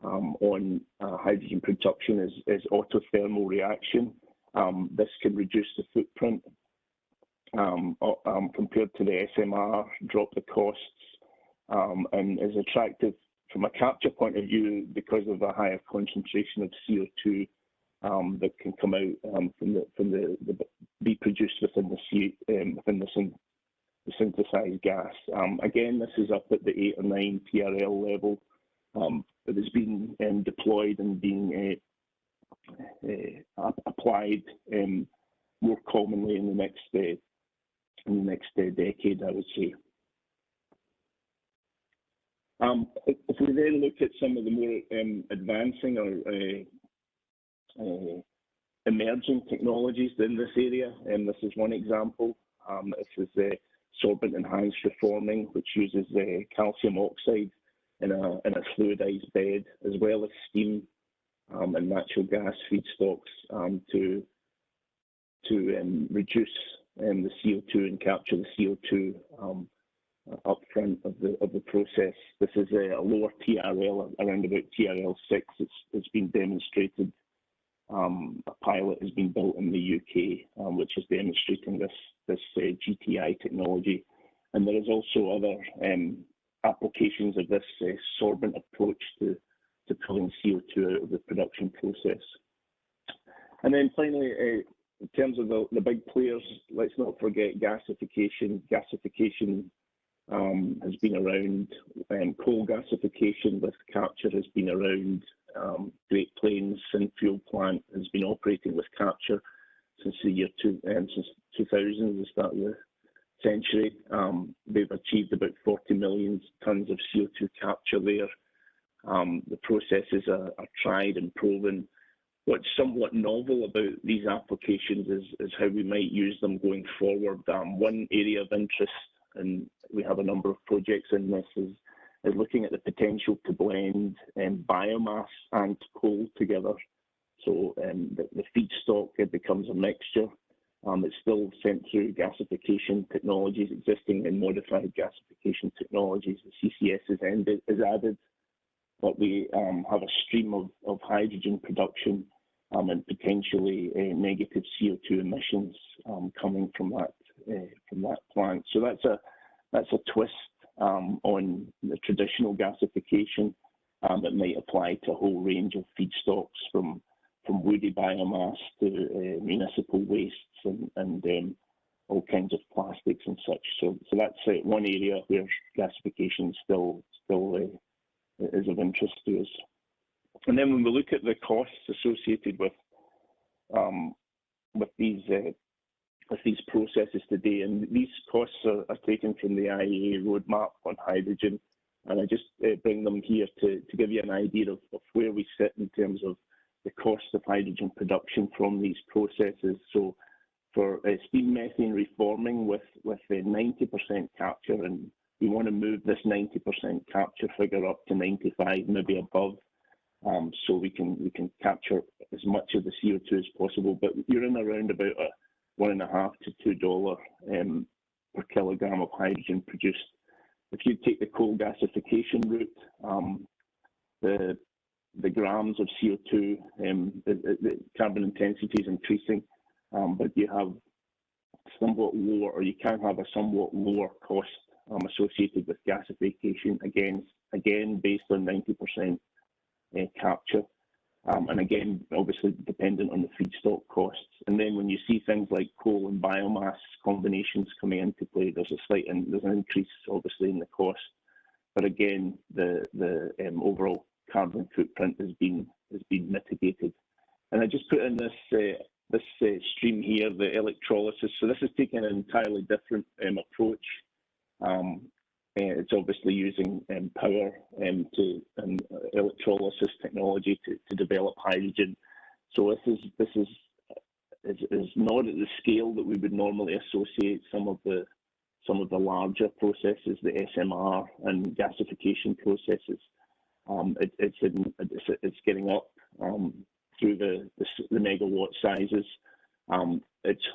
Speaker 3: on hydrogen production is autothermal reaction. This can reduce the footprint compared to the SMR, drop the costs, and is attractive from a capture point of view because of the higher concentration of CO2 that can come out be produced within the synthesized gas. Again, this is up at the 8 or 9 TRL level. It has been deployed and being applied more commonly in the next decade, I would say. If we then look at some of the more advancing or emerging technologies in this area, this is one example. This is sorbent enhanced reforming, which uses calcium oxide in a fluidized bed, as well as steam and natural gas feedstocks to reduce the CO2 and capture the CO2 up front of the process. This is a lower TRL, around about TRL 6. It's been demonstrated. A pilot has been built in the UK, which is demonstrating this GTI technology. And there is also other applications of this sorbent approach to pulling CO2 out of the production process. And then finally, in terms of the big players, let's not forget gasification. Gasification has been around, coal gasification with capture has been around. Great Plains Synfuel plant has been operating with capture since the year since 2000, the century. They've achieved about 40 million tons of CO2 capture there. The processes are tried and proven. What's somewhat novel about these applications is how we might use them going forward. One area of interest, and we have a number of projects in this, is looking at the potential to blend biomass and coal together. So the feedstock, it becomes a mixture. It's still sent through gasification technologies, existing and modified gasification technologies. The CCS is added, but we have a stream of hydrogen production and potentially negative CO2 emissions coming from that plant. So that's a twist on the traditional gasification that might apply to a whole range of feedstocks from woody biomass to municipal wastes and all kinds of plastics and such. So that's one area where gasification still is of interest to us. And then when we look at the costs associated with these processes today, and these costs are taken from the IEA roadmap on hydrogen, and I just bring them here to give you an idea of where we sit in terms of the cost of hydrogen production from these processes. So for steam methane reforming with 90% capture, and we want to move this 90% capture figure up to 95, maybe above, so we can capture as much of the CO2 as possible. But you're in around about $1.5 to $2 per kilogram of hydrogen produced. If you take the coal gasification route, the grams of CO2, the carbon intensity is increasing, but you have somewhat lower, or you can have a somewhat lower cost associated with gasification, again based on 90% capture, and again obviously dependent on the feedstock costs. And then when you see things like coal and biomass combinations coming into play, there's an increase obviously in the cost, but again the overall carbon footprint has been mitigated. And I just put in this stream here, the electrolysis. So this is taking an entirely different approach. It's obviously using power and electrolysis technology to develop hydrogen. So this is not at the scale that we would normally associate some of the larger processes, the SMR and gasification processes. It's getting up through the megawatt sizes. It's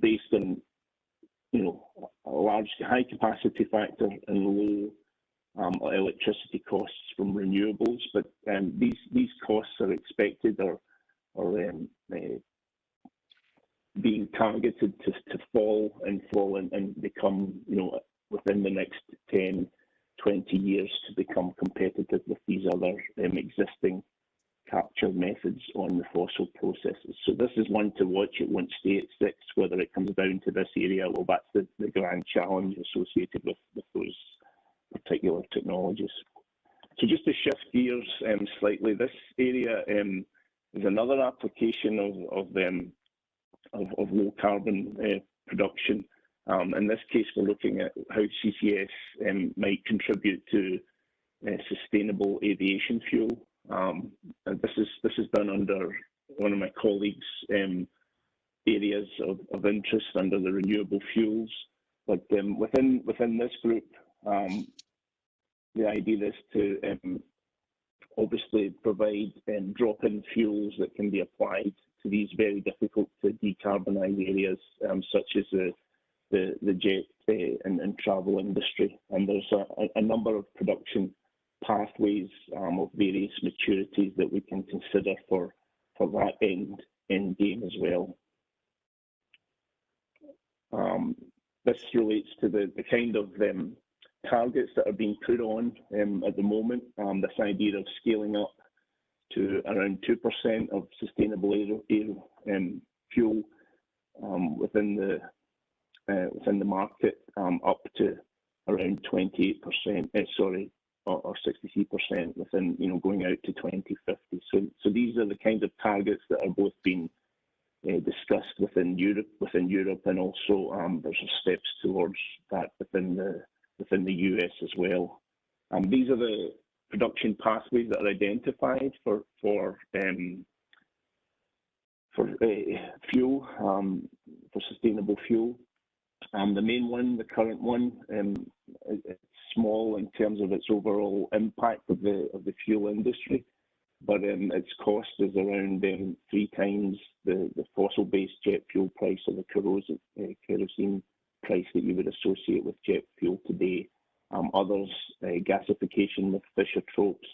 Speaker 3: based on a large high capacity factor and low electricity costs from renewables, but these costs are expected or being targeted to fall and become within the next 10, 20 years to become competitive with these other existing capture methods on the fossil processes. So this is one to watch. It won't stay at 6. Whether it comes down to this area, well, that's the grand challenge associated with those particular technologies. So just to shift gears slightly, this area is another application of low carbon production. In this case, we're looking at how CCS might contribute to sustainable aviation fuel. And this is done under one of my colleagues' areas of interest under the renewable fuels. But within this group, the idea is to obviously provide drop-in fuels that can be applied to these very difficult to decarbonize areas, such as the jet and travel industry. And there's a number of production pathways of various maturities that we can consider for that end game as well. This relates to the kind of targets that are being put on at the moment. This idea of scaling up to around 2% of sustainable air fuel within the market, up to around 28%. Or 63% within, going out to 2050. So these are the kinds of targets that are both being discussed within Europe, and also there's steps towards that within the US as well. These are the production pathways that are identified for fuel, for sustainable fuel. The main one, the current one, it's small in terms of its overall impact of the fuel industry, but its cost is around 3 times the fossil-based jet fuel price, or the kerosene price that you would associate with jet fuel today. Others, gasification with Fischer-Tropsch,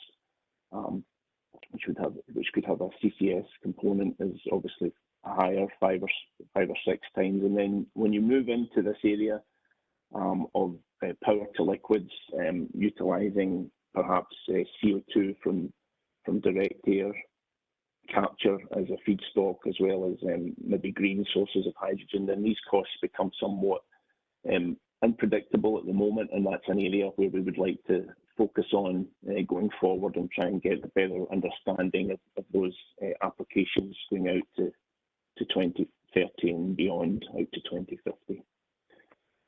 Speaker 3: which could have a CCS component, is obviously higher, 5 or 6 times. And then when you move into this area of power to liquids, utilizing perhaps CO2 from direct air capture as a feedstock, as well as maybe green sources of hydrogen, then these costs become somewhat unpredictable at the moment, and that's an area where we would like to focus on going forward and try and get a better understanding of those applications going out to 2030 and beyond, out to 2050.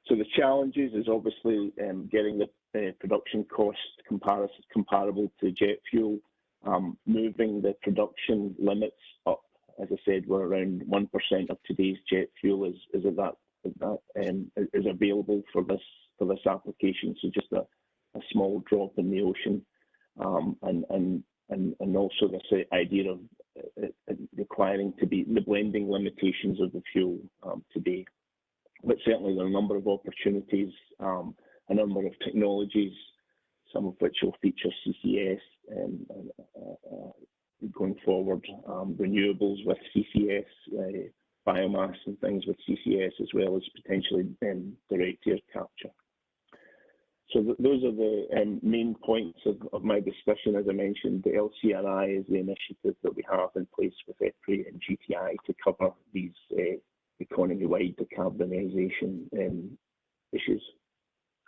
Speaker 3: So the challenges is obviously getting the production cost comparable to jet fuel, moving the production limits up. As I said, we're around 1% of today's jet fuel is available for this application. So just a small drop in the ocean, and also this idea of requiring to be the blending limitations of the fuel today. But certainly there are a number of opportunities, a number of technologies, some of which will feature CCS going forward, renewables with CCS, biomass and things with CCS, as well as potentially direct air capture. So those are the main points of my discussion. As I mentioned, the LCRI is the initiative that we have in place with EPRI and GTI to cover these economy-wide decarbonisation issues.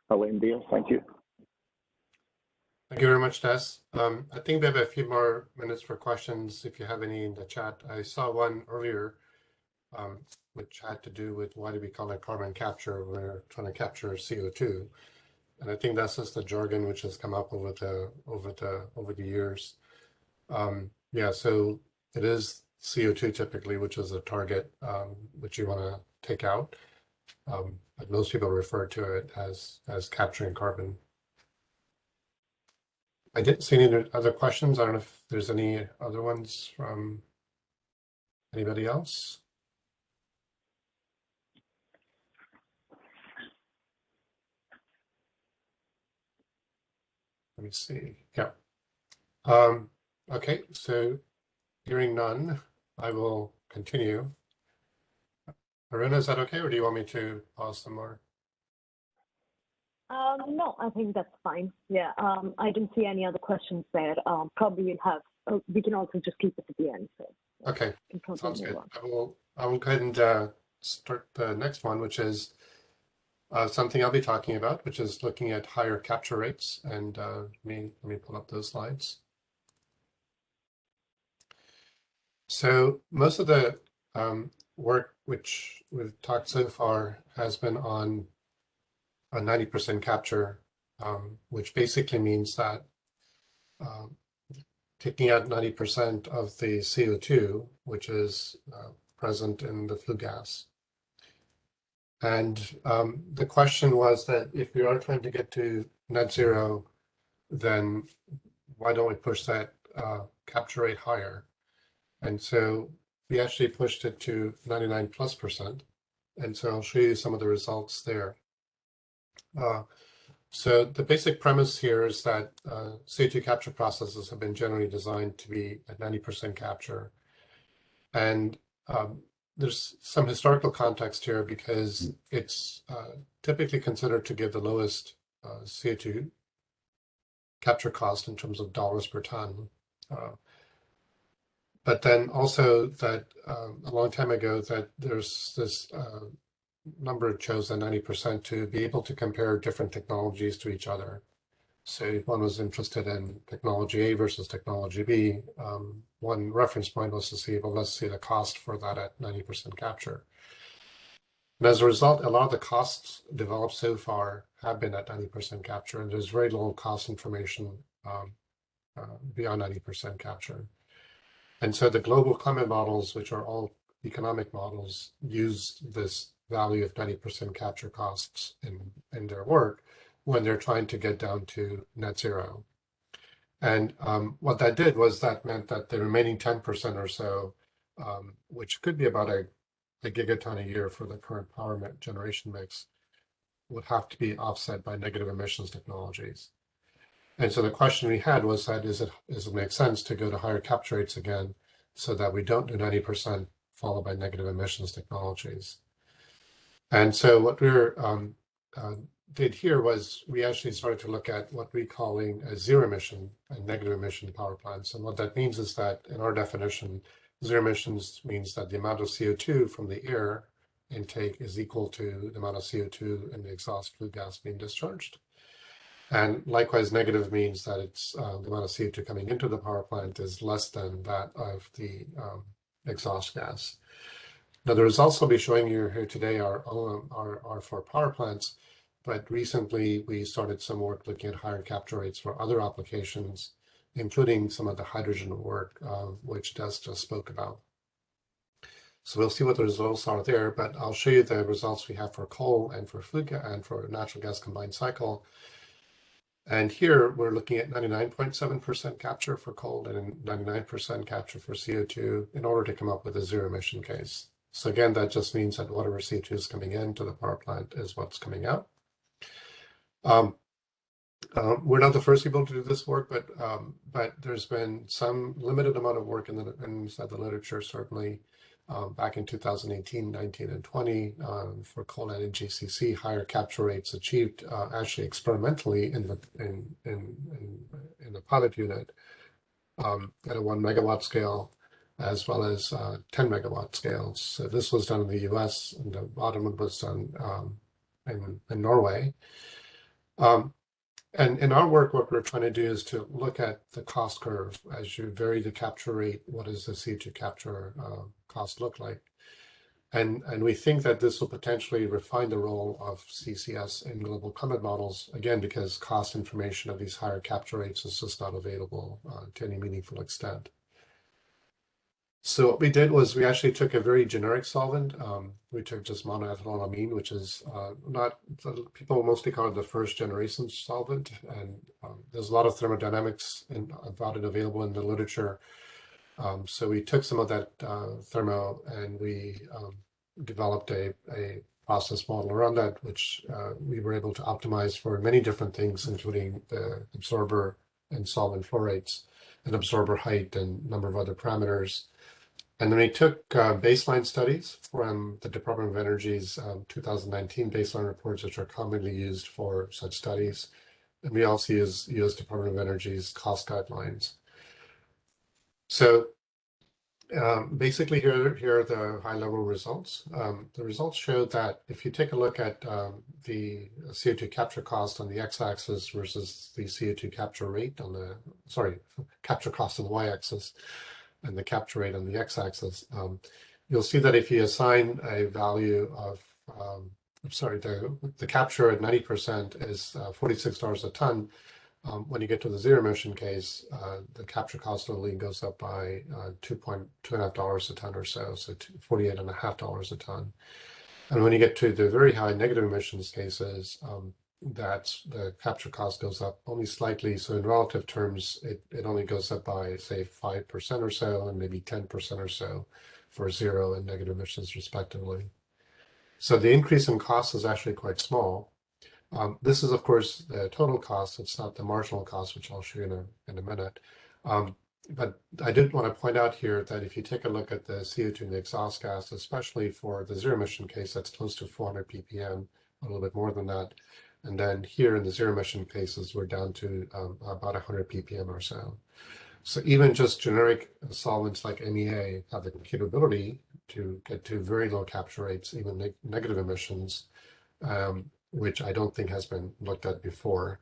Speaker 3: I'll end there. Thank you.
Speaker 1: Thank you very much, Des. I think we have a few more minutes for questions if you have any in the chat. I saw one earlier, which had to do with why do we call it carbon capture when we're trying to capture CO2. And I think that's just the jargon which has come up over the years. Yeah, so it is CO2 typically, which is a target which you want to take out. But most people refer to it as capturing carbon. I didn't see any other questions. I don't know if there's any other ones from anybody else. Let me see. Yeah. Okay, so hearing none, I will continue. Aruna, is that okay, or do you want me to pause some more?
Speaker 4: No, I think that's fine. Yeah, I didn't see any other questions there. Probably we'll have. We can also just keep it at the end. So
Speaker 1: okay, sounds good. I will go ahead and start the next one, which is something I'll be talking about, which is looking at higher capture rates. And let me pull up those slides. So most of the work which we've talked so far has been on a 90% capture, which basically means that taking out 90% of the CO2, which is present in the flue gas. And the question was that if we are trying to get to net zero, then why don't we push that capture rate higher? And so we actually pushed it to 99+%. And so I'll show you some of the results there. So the basic premise here is that CO2 capture processes have been generally designed to be at 90% capture. And there's some historical context here because it's typically considered to give the lowest CO2 capture cost in terms of dollars per ton. But then also that a long time ago that there's this number chose at 90% to be able to compare different technologies to each other. So if one was interested in technology A versus technology B, one reference point was to see, well, let's see the cost for that at 90% capture. And as a result, a lot of the costs developed so far have been at 90% capture, and there's very little cost information beyond 90% capture. And so the global climate models, which are all economic models, use this value of 90% capture costs in their work when they're trying to get down to net zero. And what that did was that meant that the remaining 10% or so, which could be about a gigaton a year for the current power generation mix, would have to be offset by negative emissions technologies. And so the question we had was that, does it make sense to go to higher capture rates again so that we don't do 90% followed by negative emissions technologies? And so what we did here was we actually started to look at what we're calling a zero emission and negative emission power plants. And what that means is that in our definition, zero emissions means that the amount of CO2 from the air intake is equal to the amount of CO2 in the exhaust flue gas being discharged. And likewise, negative means that it's the amount of CO2 coming into the power plant is less than that of the exhaust gas. Now, the results I'll be showing you here today are for power plants, but recently we started some work looking at higher capture rates for other applications, including some of the hydrogen work, which Des just spoke about. So we'll see what the results are there, but I'll show you the results we have for coal and for flue gas and for natural gas combined cycle. And here we're looking at 99.7% capture for coal and 99% capture for CO2 in order to come up with a zero emission case. So again, that just means that whatever CO2 is coming into the power plant is what's coming out. We're not the first people to do this work, but there's been some limited amount of work in the literature, certainly back in 2018, 19, and 20 for coal and GCC, higher capture rates achieved actually experimentally in the pilot unit at a 1 megawatt scale, as well as 10 megawatt scales. So this was done in the US, and the bottom one was done in Norway. And in our work, what we're trying to do is to look at the cost curve. As you vary the capture rate, what does the CO2 capture cost look like? And we think that this will potentially refine the role of CCS in global climate models, again, because cost information of these higher capture rates is just not available to any meaningful extent. So what we did was we actually took a very generic solvent. We took just monoethylenamine, which is people mostly call it the first generation solvent. And there's a lot of thermodynamics about it available in the literature. So we took some of that thermo and we developed a process model around that, which we were able to optimize for many different things, including the absorber and solvent flow rates and absorber height and number of other parameters. And then we took baseline studies from the Department of Energy's 2019 baseline reports, which are commonly used for such studies. And we also use US Department of Energy's cost guidelines. So basically here are the high-level results. The results show that if you take a look at the CO2 capture cost on the x-axis versus the CO2 capture rate on the, capture cost on the y-axis, and the capture rate on the x-axis, you'll see that if you assign a value of, the capture at 90% is $46 a ton. When you get to the zero emission case, the capture cost only goes up by $2.5 a ton or so, so $48.50 a ton. And when you get to the very high negative emissions cases, that's the capture cost goes up only slightly. So in relative terms, it only goes up by, say, 5% or so, and maybe 10% or so for zero and negative emissions, respectively. So the increase in cost is actually quite small. This is, of course, the total cost. It's not the marginal cost, which I'll show you in a minute. But I did want to point out here that if you take a look at the CO2 and the exhaust gas, especially for the zero emission case, that's close to 400 ppm, a little bit more than that. And then here in the zero emission cases, we're down to about 100 ppm or so. So even just generic solvents like MEA have the capability to get to very low capture rates, even negative emissions, which I don't think has been looked at before.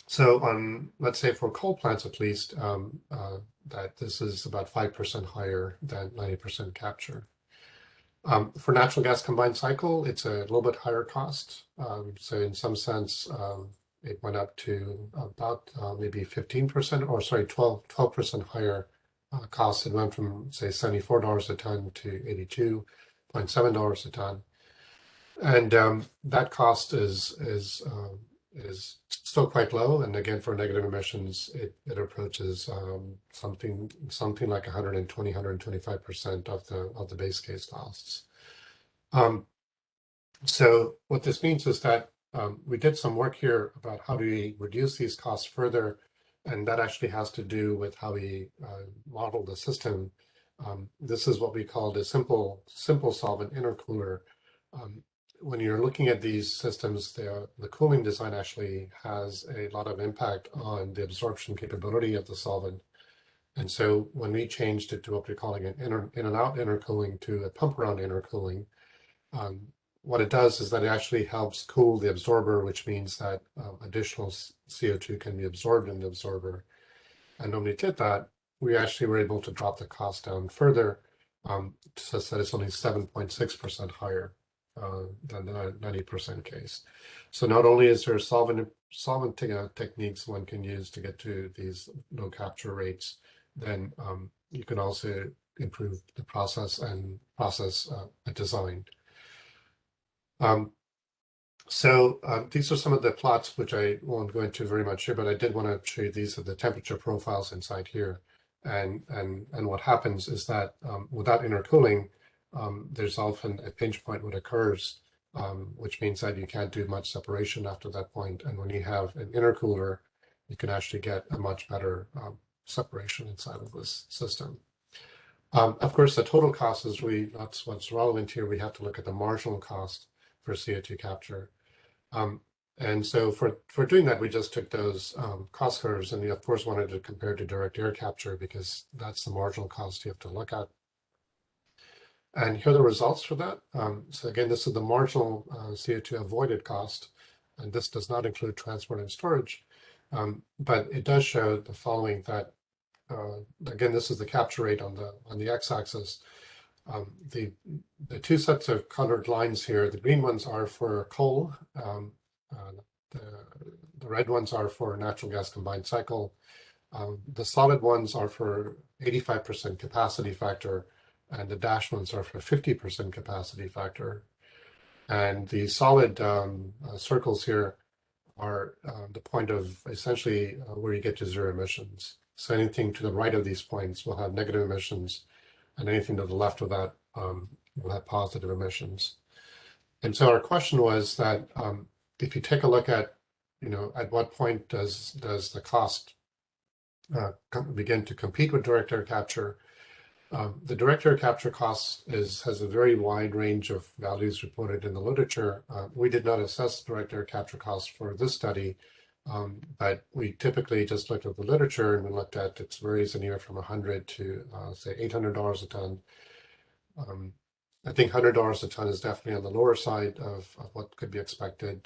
Speaker 1: So on, let's say for coal plants at least, that this is about 5% higher than 90% capture. For natural gas combined cycle, it's a little bit higher cost. So in some sense, it went up to about maybe 15%, or sorry, 12% higher cost. It went from, say, $74 a ton to $82.7 a ton. And that cost is still quite low. And again, for negative emissions, it approaches something like 125% of the base case costs. So what this means is that we did some work here about how do we reduce these costs further, and that actually has to do with how we model the system. This is what we call the simple solvent intercooler. When you're looking at these systems, the cooling design actually has a lot of impact on the absorption capability of the solvent. And so when we changed it to what we're calling an in and out intercooling to a pump around intercooling, what it does is that it actually helps cool the absorber, which means that additional CO2 can be absorbed in the absorber. And when we did that, we actually were able to drop the cost down further, such that it's only 7.6% higher than the 90% case. So not only is there solvent techniques one can use to get to these low capture rates, then you can also improve the process and process design. So these are some of the plots which I won't go into very much here, but I did want to show you these are the temperature profiles inside here. And what happens is that without intercooling, there's often a pinch point when it occurs, which means that you can't do much separation after that point. And when you have an intercooler, you can actually get a much better separation inside of this system. Of course, the total cost is really not what's relevant here. We have to look at the marginal cost for CO2 capture. And so for doing that, we just took those cost curves, and we, of course, wanted to compare to direct air capture because that's the marginal cost you have to look at. And here are the results for that. So again, this is the marginal CO2 avoided cost, and this does not include transport and storage. But it does show the following, that, again, this is the capture rate on the x-axis. The two sets of colored lines here, the green ones are for coal, the red ones are for natural gas combined cycle. The solid ones are for 85% capacity factor, and the dashed ones are for 50% capacity factor. And the solid circles here are the point of essentially where you get to zero emissions. So anything to the right of these points will have negative emissions, and anything to the left of that will have positive emissions. And so our question was that if you take a look at, at what point does the cost begin to compete with direct air capture? The direct air capture cost has a very wide range of values reported in the literature. We did not assess direct air capture costs for this study, but we typically just looked at the literature, and we looked at it varies anywhere from $100 to say $800 a ton. I think $100 a ton is definitely on the lower side of what could be expected.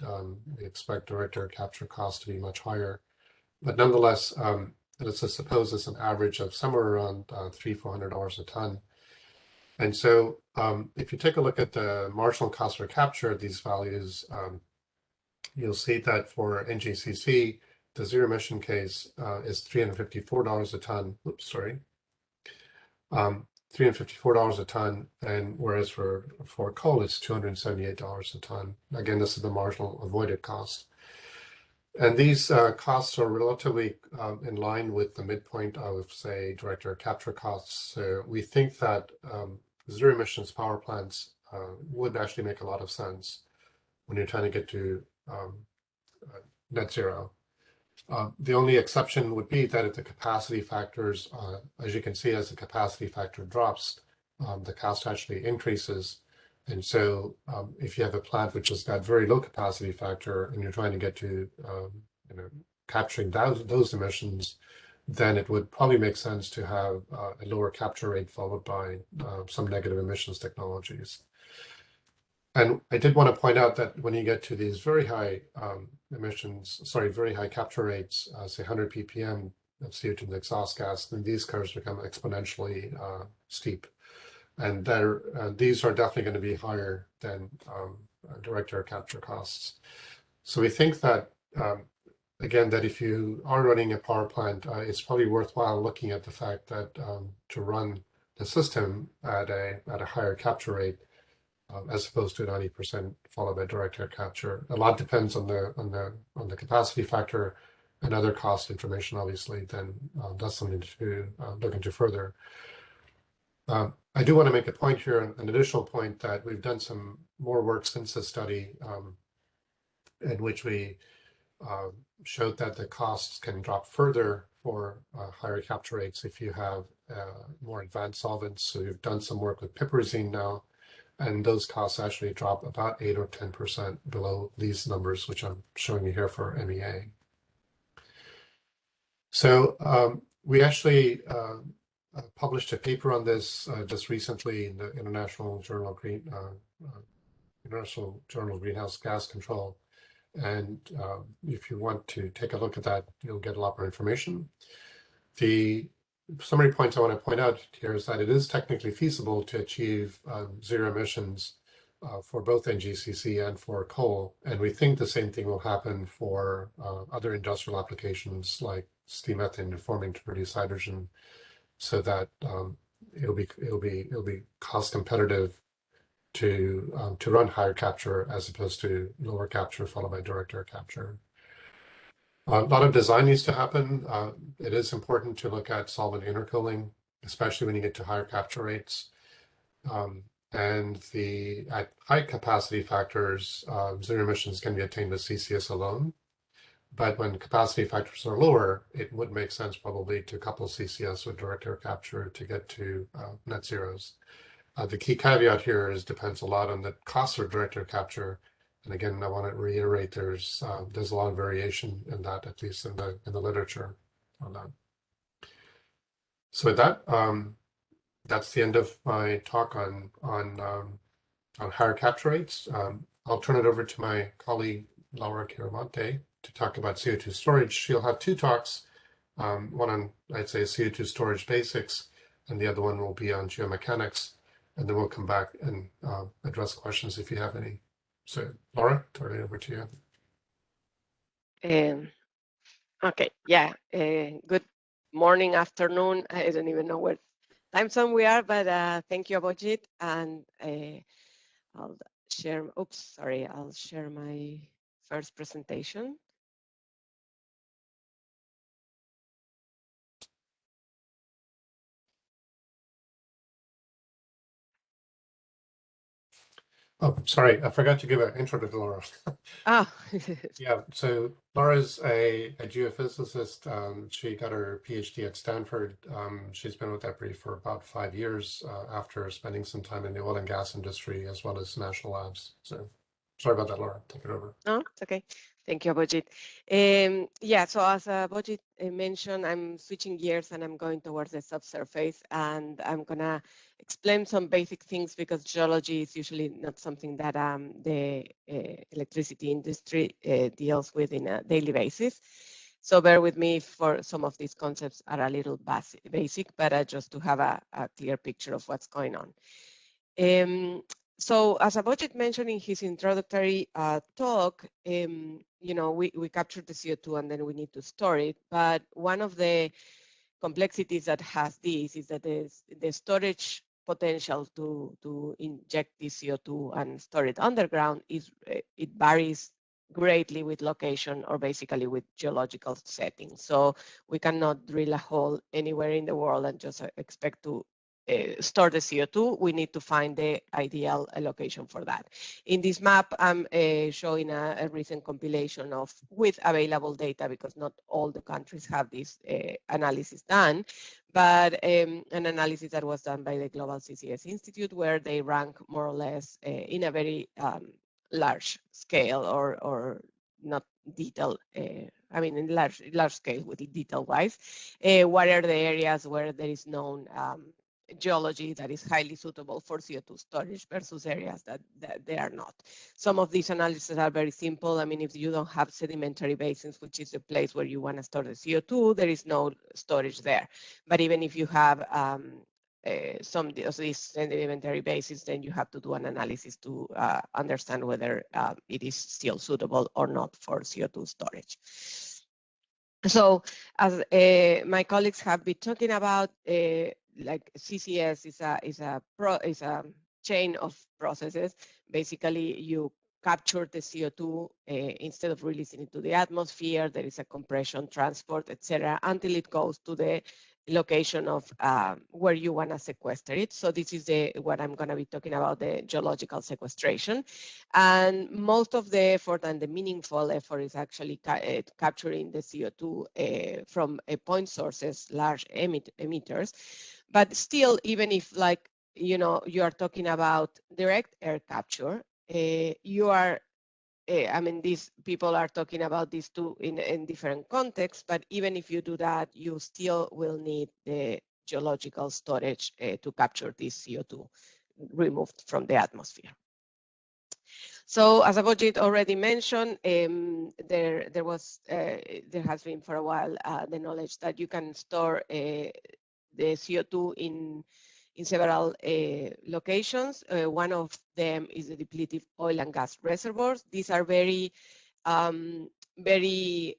Speaker 1: We expect direct air capture costs to be much higher, but nonetheless, let's just suppose it's an average of somewhere around $300-400 a ton. And so if you take a look at the marginal cost for capture of these values, you'll see that for NGCC, the zero emission case is $354 a ton. Oops, sorry. $354 a ton, and whereas for coal, it's $278 a ton. Again, this is the marginal avoided cost. And these costs are relatively in line with the midpoint of, say, direct air capture costs. So we think that zero emissions power plants would actually make a lot of sense when you're trying to get to net zero. The only exception would be that if the capacity factors, as you can see, as the capacity factor drops, the cost actually increases. And so if you have a plant which has got very low capacity factor and you're trying to get to capturing those emissions, then it would probably make sense to have a lower capture rate followed by some negative emissions technologies. And I did want to point out that when you get to these very high very high capture rates, say 100 ppm of CO2 in the exhaust gas, then these curves become exponentially steep. And these are definitely going to be higher than direct air capture costs. So we think that, again, that if you are running a power plant, it's probably worthwhile looking at the fact that to run the system at a higher capture rate, as opposed to 90% followed by direct air capture. A lot depends on the capacity factor and other cost information, obviously. Then that's something to look into further. I do want to make a point here, an additional point, that we've done some more work since the study, in which we showed that the costs can drop further for higher capture rates if you have more advanced solvents. So we've done some work with piperazine now, and those costs actually drop about 8 or 10% below these numbers, which I'm showing you here for MEA. So we actually published a paper on this just recently in the International Journal of Greenhouse Gas Control. And if you want to take a look at that, you'll get a lot more information. The summary points I want to point out here is that it is technically feasible to achieve zero emissions for both NGCC and for coal. And we think the same thing will happen for other industrial applications like steam methane reforming to produce hydrogen, so that it'll be cost competitive to run higher capture as opposed to lower capture followed by direct air capture. A lot of design needs to happen. It is important to look at solvent intercooling, especially when you get to higher capture rates. And at high capacity factors, zero emissions can be attained with CCS alone. But when capacity factors are lower, it would make sense probably to couple CCS with direct air capture to get to net zeros. The key caveat here is depends a lot on the cost of direct air capture. And again, I want to reiterate there's a lot of variation in that, at least in the literature on that. So with that, that's the end of my talk on higher capture rates. I'll turn it over to my colleague Laura Chiaramonte to talk about CO2 storage. She'll have two talks, one on, I'd say, CO2 storage basics, and the other one will be on geomechanics. And then we'll come back and address questions if you have any. So, Laura, turn it over to you.
Speaker 5: Okay, yeah. Good morning, afternoon. I don't even know what time zone we are, but thank you, Abhijit. And I'll share. Oops, sorry. I'll share my first presentation.
Speaker 1: Oh, sorry, I forgot to give an intro to Laura.
Speaker 5: Oh.
Speaker 1: Yeah, so Laura's a geophysicist. She got her PhD at Stanford. She's been with EPRI for about 5 years after spending some time in the oil and gas industry as well as national labs. So sorry about that, Laura. Take it over.
Speaker 5: No, it's okay. Thank you, Abhijit. Yeah, so as Abhijit mentioned, I'm switching gears and I'm going towards the subsurface, and I'm gonna explain some basic things because geology is usually not something that the electricity industry deals with in a daily basis. So bear with me for some of these concepts are a little basic, but just to have a clear picture of what's going on. So as Abhijit mentioned in his introductory talk, you know, we capture the CO2 and then we need to store it. But one of the complexities that has this is that the storage potential to inject the CO2 and store it underground it varies greatly with location or basically with geological settings. So we cannot drill a hole anywhere in the world and just expect to store the CO2. We need to find the ideal location for that. In this map, I'm showing a recent compilation with available data because not all the countries have this analysis done, but an analysis that was done by the Global CCS Institute where they rank more or less in a very large scale or not detailed, I mean in large scale with detail wise, what are the areas where there is known geology that is highly suitable for CO2 storage versus areas that they are not. Some of these analyses are very simple. I mean, if you don't have sedimentary basins, which is the place where you want to store the CO2, there is no storage there. But even if you have some of these sedimentary basins, then you have to do an analysis to understand whether it is still suitable or not for CO2 storage. So as my colleagues have been talking about, like CCS is a chain of processes. Basically, you capture the CO2 instead of releasing it to the atmosphere. There is a compression, transport, etc., until it goes to the location of where you want to sequester it. So this is what I'm going to be talking about, the geological sequestration. And most of the effort and the meaningful effort is actually capturing the CO2 from point sources, large emitters. But still, even if, like, you know, you are talking about direct air capture, you are I mean, these people are talking about these two in different contexts, but even if you do that, you still will need the geological storage to capture this CO2 removed from the atmosphere. So, as Abhijit already mentioned, there has been for a while the knowledge that you can store the CO2 in several locations. One of them is the depleted oil and gas reservoirs. These are very, very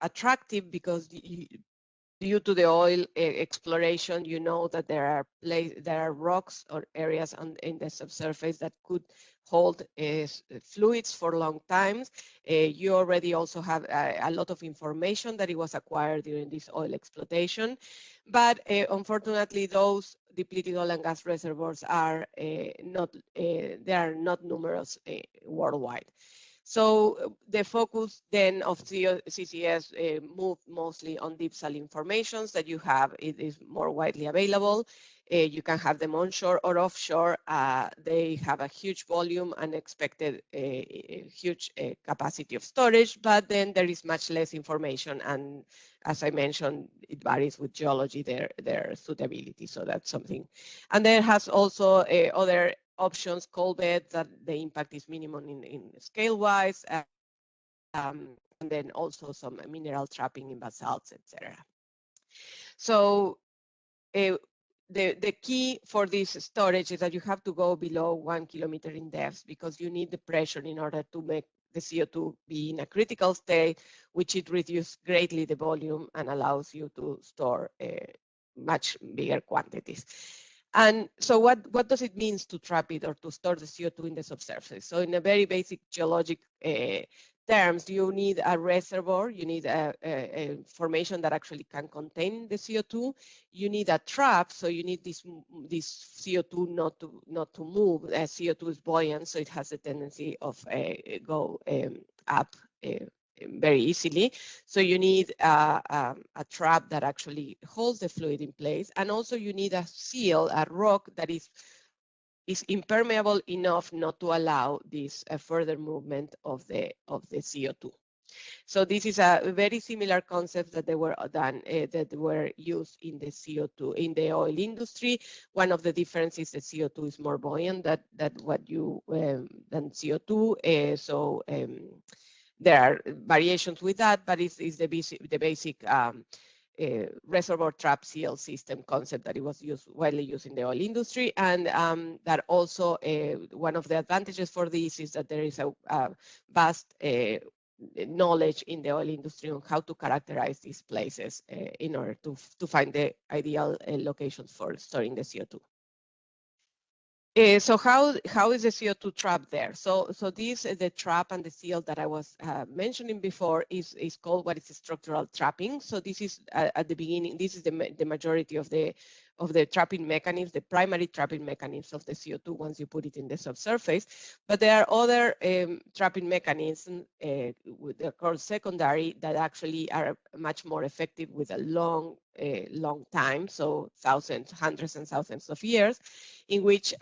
Speaker 5: attractive because due to the oil exploration, you know that there are rocks or areas in the subsurface that could hold fluids for long times. You already also have a lot of information that it was acquired during this oil exploitation, but unfortunately, those depleted oil and gas reservoirs are not numerous worldwide. So the focus then of CCS moved mostly on deep sal informations that you have. It is more widely available. You can have them onshore or offshore. They have a huge volume and expected a huge capacity of storage, but then there is much less information. And as I mentioned, it varies with geology, their suitability. So that's something. And there has also other options, coal beds, that the impact is minimum in scale-wise, and then also some mineral trapping in basalts, etc. So the key for this storage is that you have to go below 1 kilometer in depth because you need the pressure in order to make the CO2 be in a critical state, which it reduces greatly the volume and allows you to store much bigger quantities. And so what does it mean to trap it or to store the CO2 in the subsurface? So in a very basic geologic terms, you need a reservoir, you need a formation that actually can contain the CO2. You need a trap, so you need this CO2 not to move. CO2 is buoyant, so it has a tendency of go up very easily. So you need a trap that actually holds the fluid in place, and also you need a seal, a rock that is impermeable enough not to allow this further movement of the CO2. So this is a very similar concept that they were done that were used in the CO2 in the oil industry. One of the differences is the CO2 is more buoyant than CO2. So there are variations with that, but it's the basic reservoir trap seal system concept that it was widely used in the oil industry. And that also one of the advantages for this is that there is a vast knowledge in the oil industry on how to characterize these places in order to find the ideal locations for storing the CO2. So how is the CO2 trapped there? So the trap and the seal that I was mentioning before is called what is structural trapping. So this is at the beginning. This is the majority of the trapping mechanisms, the primary trapping mechanisms of the CO2 once you put it in the subsurface. But there are other trapping mechanisms that are called secondary that actually are much more effective with a long a long time, so thousands, hundreds and thousands of years, in which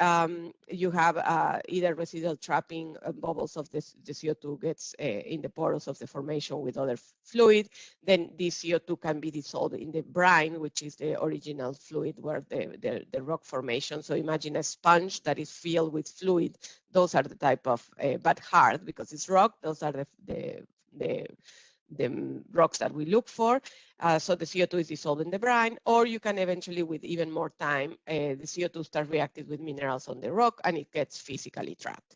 Speaker 5: you have either residual trapping bubbles of the CO2 gets in the pores of the formation with other fluid. Then this CO2 can be dissolved in the brine, which is the original fluid where the rock formation. So imagine a sponge that is filled with fluid. Those are the type of, but hard because it's rock. Those are the rocks that we look for. So the CO2 is dissolved in the brine, or you can eventually, with even more time, the CO2 starts reacting with minerals on the rock and it gets physically trapped.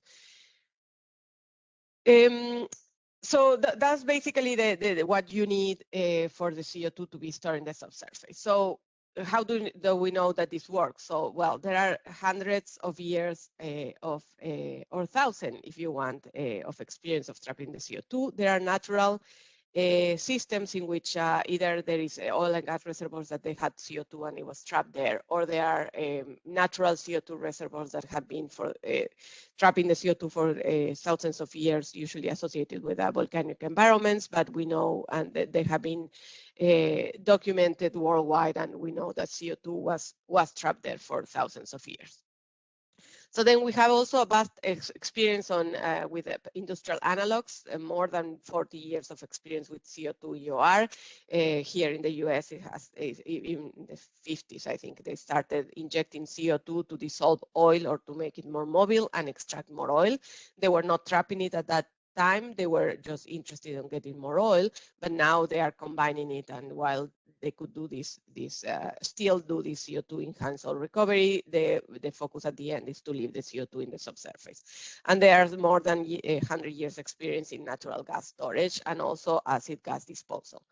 Speaker 5: So that's basically what you need for the CO2 to be stored in the subsurface. So how do we know that this works? So, well, there are hundreds of years or thousand, if you want, of experience of trapping the CO2. There are natural systems in which either there is oil and gas reservoirs that they had CO2 and it was trapped there, or there are natural CO2 reservoirs that have been for trapping the CO2 for thousands of years, usually associated with volcanic environments, but we know, and they have been documented worldwide, and we know that CO2 was trapped there for thousands of years. So then we have also a vast experience on with industrial analogs, more than 40 years of experience with CO2 EOR. Here in the US, it has in the 50s, I think, they started injecting CO2 to dissolve oil or to make it more mobile and extract more oil. They were not trapping it at that time. They were just interested in getting more oil, but now they are combining it, and while they could do still do this CO2 enhanced oil recovery, the focus at the end is to leave the CO2 in the subsurface. And there's more than 100 years experience in natural gas storage and also acid gas disposal.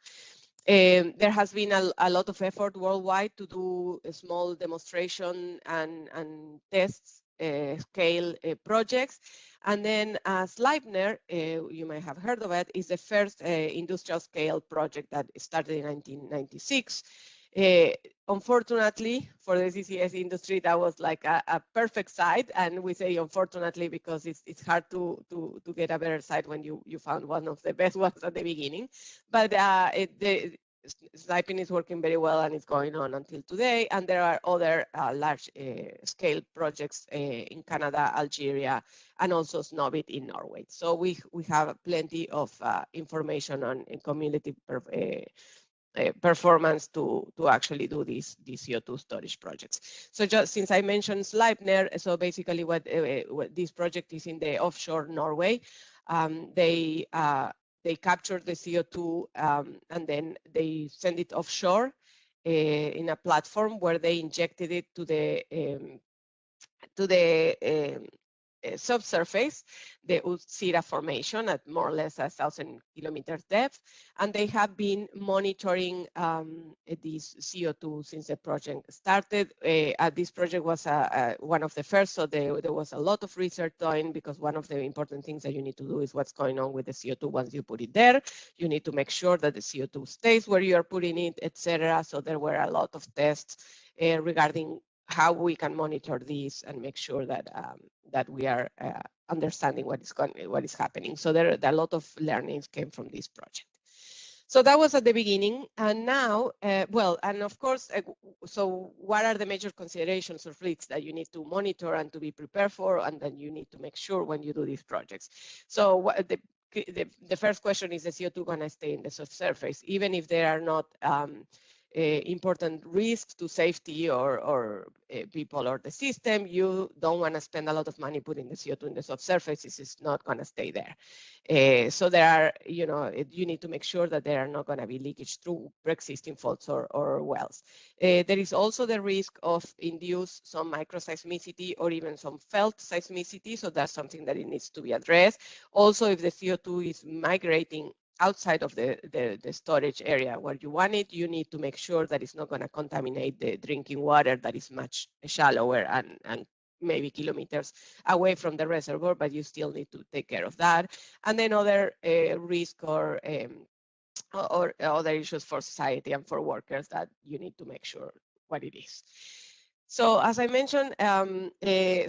Speaker 5: There has been a lot of effort worldwide to do a small demonstration and tests, scale projects. And then Sleipner, you may have heard of it, is the first industrial scale project that started in 1996. Unfortunately, for the CCS industry, that was like a perfect site, and we say unfortunately because it's hard to get a better site when you found one of the best ones at the beginning. But Sleipner is working very well and it's going on until today. And there are other large scale projects in Canada, Algeria, and also Snøhvit in Norway. So we have plenty of information on community performance to actually do these CO2 storage projects. So just since I mentioned Sleipner, so basically what this project is in the offshore Norway. They capture the CO2 and then they send it offshore in a platform where they injected it to the subsurface, the Utsira formation at more or less 1,000 kilometers depth, and they have been monitoring this CO2 since the project started. This project was one of the first, so there was a lot of research done, because one of the important things that you need to do is what's going on with the CO2 once you put it there. You need to make sure that the CO2 stays where you are putting it, etc. So there were a lot of tests regarding how we can monitor this and make sure that that we are understanding what is happening. So there are a lot of learnings came from this project. So that was at the beginning, and now, well, and of course, so what are the major considerations or risks that you need to monitor and to be prepared for, and then you need to make sure when you do these projects? So what the first question is, the CO2 going to stay in the subsurface, even if there are not important risks to safety or people or the system? You don't want to spend a lot of money putting the CO2 in the subsurface. It's not going to stay there. So there are, you need to make sure that there are not going to be leakage through pre-existing faults or wells. There is also the risk of induced some microseismicity or even some felt seismicity. So that's something that it needs to be addressed. Also, if the CO2 is migrating outside of the storage area where you want it, you need to make sure that it's not going to contaminate the drinking water that is much shallower and maybe kilometers away from the reservoir, but you still need to take care of that. And then other risk or other issues for society and for workers that you need to make sure what it is. So as I mentioned,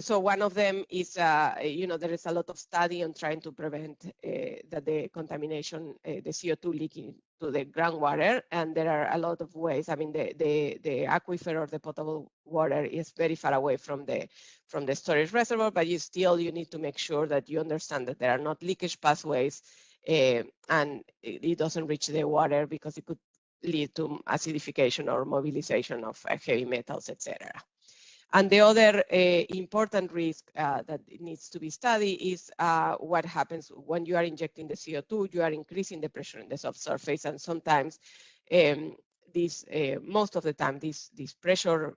Speaker 5: so one of them is, there is a lot of study on trying to prevent that the contamination, the CO2 leaking to the groundwater, and there are a lot of ways. I mean, the aquifer or the potable water is very far away from the storage reservoir, but you need to make sure that you understand that there are not leakage pathways, and it doesn't reach the water because it could lead to acidification or mobilization of heavy metals, etc. And the other important risk that needs to be studied is what happens when you are injecting the CO2. You are increasing the pressure in the subsurface, and sometimes most of the time, this pressure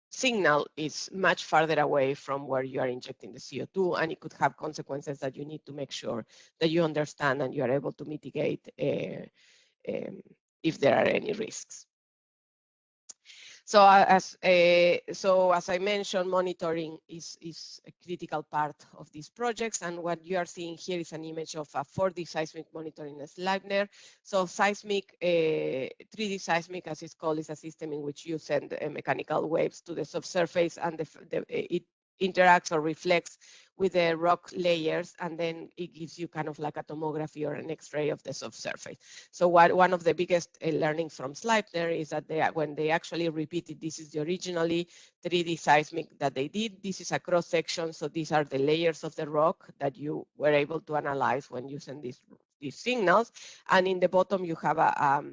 Speaker 5: signal is much farther away from where you are injecting the CO2, and it could have consequences that you need to make sure that you understand and you are able to mitigate if there are any risks. So as I mentioned, monitoring is a critical part of these projects. And what you are seeing here is an image of a 4D seismic monitoring Sleipner. So seismic, 3D seismic, as it's called, is a system in which you send mechanical waves to the subsurface, and it interacts or reflects with the rock layers, and then it gives you kind of like a tomography or an X-ray of the subsurface. So one of the biggest learnings from Sleipner is that when they actually repeated, this is the originally 3D seismic that they did. This is a cross section, so these are the layers of the rock that you were able to analyze when you send these signals. And in the bottom, you have a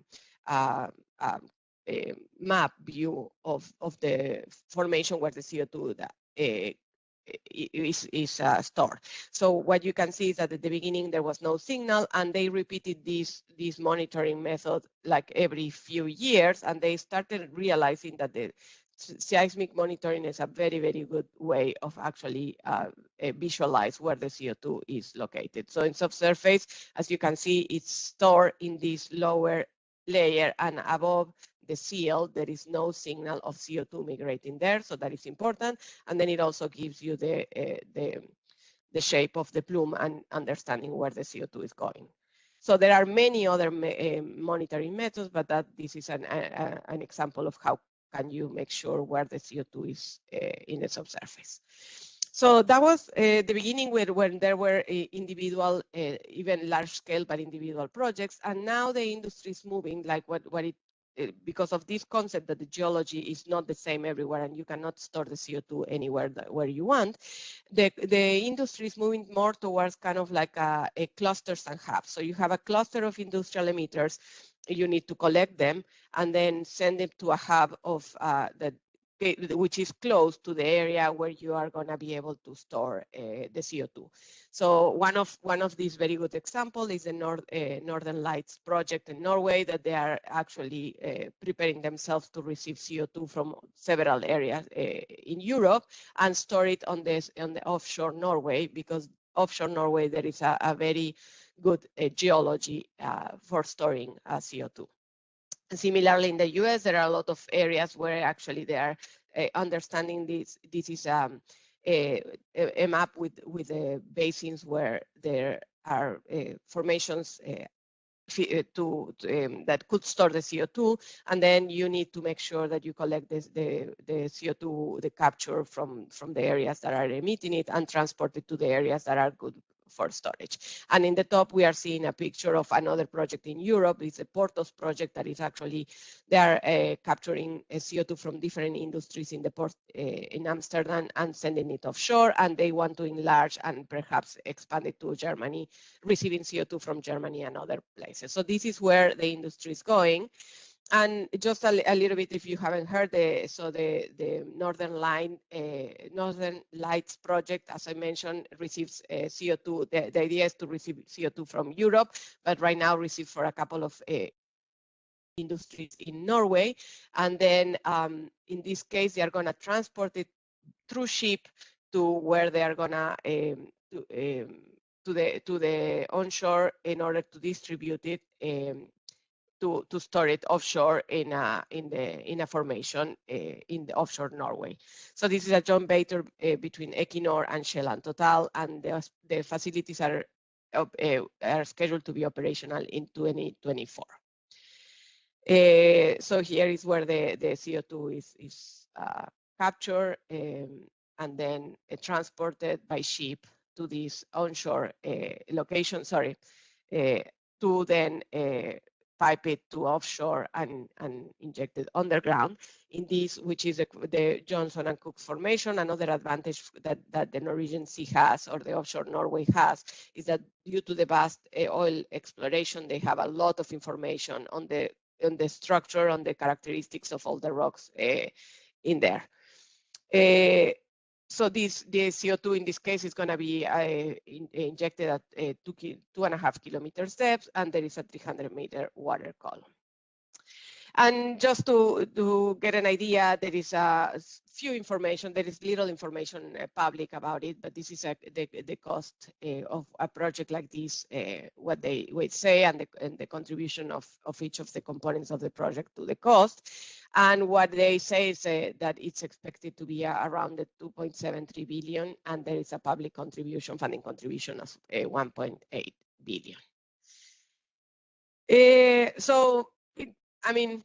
Speaker 5: map view of the formation where the CO2 is stored. So what you can see is that at the beginning there was no signal, and they repeated this monitoring method like every few years, and they started realizing that the seismic monitoring is a very, very good way of actually visualize where the CO2 is located. So in subsurface, as you can see, it's stored in this lower layer, and above the seal, there is no signal of CO2 migrating there, so that is important. And then it also gives you the shape of the plume and understanding where the CO2 is going. So there are many other monitoring methods, but this is an example of how can you make sure where the CO2 is in the subsurface. So that was the beginning when there were individual, even large scale, but individual projects. And now the industry is moving, like because of this concept that the geology is not the same everywhere and you cannot store the CO2 anywhere where you want, the industry is moving more towards kind of like a clusters and hubs. So you have a cluster of industrial emitters, you need to collect them and then send them to a hub of which is close to the area where you are going to be able to store the CO2. So one of these very good examples is the Northern Lights project in Norway, that they are actually preparing themselves to receive CO2 from several areas in Europe and store it on the offshore Norway, because offshore Norway there is a very good geology for storing CO2. Similarly, in the US, there are a lot of areas where actually they are understanding this. This is a map with basins where there are formations that could store the CO2, and then you need to make sure that you collect the CO2, the capture from the areas that are emitting it, and transport it to the areas that are good for storage. And in the top, we are seeing a picture of another project in Europe. It's a Portos project that is actually, they are capturing CO2 from different industries in the port in Amsterdam and sending it offshore, and they want to enlarge and perhaps expand it to Germany, receiving CO2 from Germany and other places. So this is where the industry is going. And just a little bit, if you haven't heard, the Northern Lights project, as I mentioned, receives CO2. The idea is to receive CO2 from Europe, but right now receive for a couple of industries in Norway. And then in this case, they are going to transport it through ship to where they are going to the onshore in order to distribute it to store it offshore in a formation in the offshore Norway. So this is a joint venture between Equinor and Shell and Total, and the facilities are scheduled to be operational in 2024. So here is where the CO2 is captured and then transported by ship to this onshore location, to then pipe it to offshore and inject it underground in this, which is the Johnson and Cook formation. Another advantage that the Norwegian Sea has, or the offshore Norway has, is that due to the vast oil exploration, they have a lot of information on the structure, on the characteristics of all the rocks in there. So the CO2 in this case is going to be injected at 2.5 kilometers depth, and there is a 300-meter water column. And just to get an idea, there is a few information. There is little information public about it, but this is the cost of a project like this, what they would say, and the contribution of each of the components of the project to the cost. And what they say is that it's expected to be around the 2.73 billion, and there is a public contribution, funding contribution of 1.8 billion. I mean,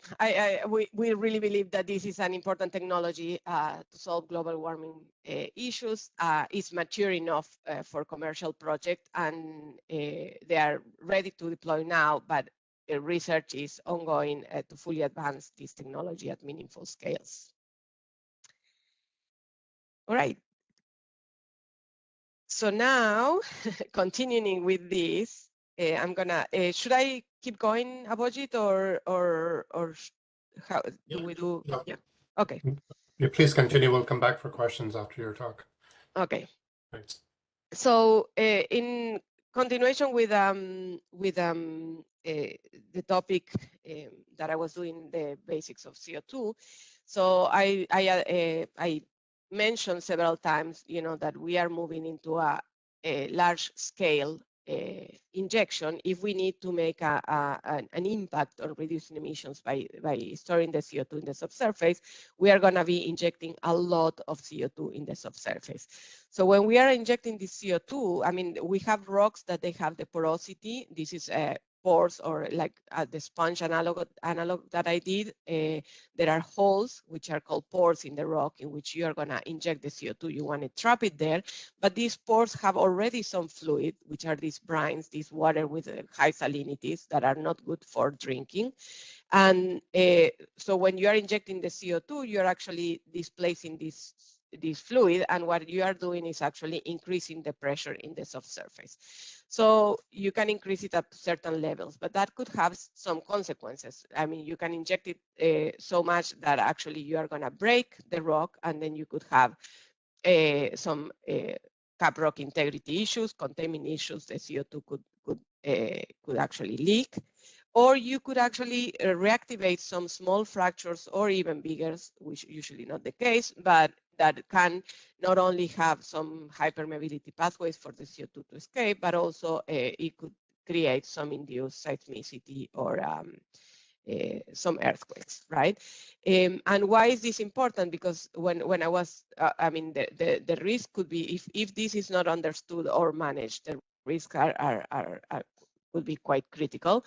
Speaker 5: we really believe that this is an important technology to solve global warming issues. It's mature enough for commercial project, and they are ready to deploy now, but research is ongoing to fully advance this technology at meaningful scales. All right. So now, continuing with this, I'm gonna, should I keep going, Abhijit, or how do we do? Yeah. Okay.
Speaker 1: Yeah, please continue. We'll come back for questions after your talk.
Speaker 5: Okay.
Speaker 1: Thanks.
Speaker 5: So in continuation with the topic that I was doing, the basics of CO2. So I mentioned several times, that we are moving into a large scale injection if we need to make an impact on reducing emissions by storing the CO2 in the subsurface. We are going to be injecting a lot of CO2 in the subsurface. So when we are injecting the CO2, I mean, we have rocks that they have the porosity. This is pores, or like the sponge analog that I did. There are holes, which are called pores in the rock, in which you are going to inject the CO2. You want to trap it there. But these pores have already some fluid, which are these brines, this water with high salinities that are not good for drinking. And so when you are injecting the CO2, you're actually displacing this fluid, and what you are doing is actually increasing the pressure in the subsurface. So you can increase it up to certain levels, but that could have some consequences. I mean, you can inject it so much that actually you are going to break the rock, and then you could have some cap rock integrity issues, contaminant issues. The CO2 could actually leak. Or you could actually reactivate some small fractures, or even bigger, which usually not the case, but that can not only have some hypermobility pathways for the CO2 to escape, but also it could create some induced seismicity or some earthquakes, right? And why is this important? Because when I was, I mean, the risk could be, if this is not understood or managed, the risks would be quite critical.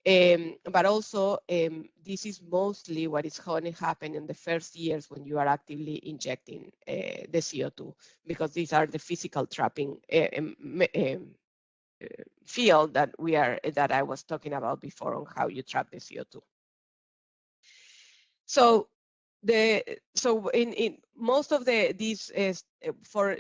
Speaker 5: But also, this is mostly what is going to happen in the first years when you are actively injecting the CO2, because these are the physical trapping field that I was talking about before on how you trap the CO2. So in most of these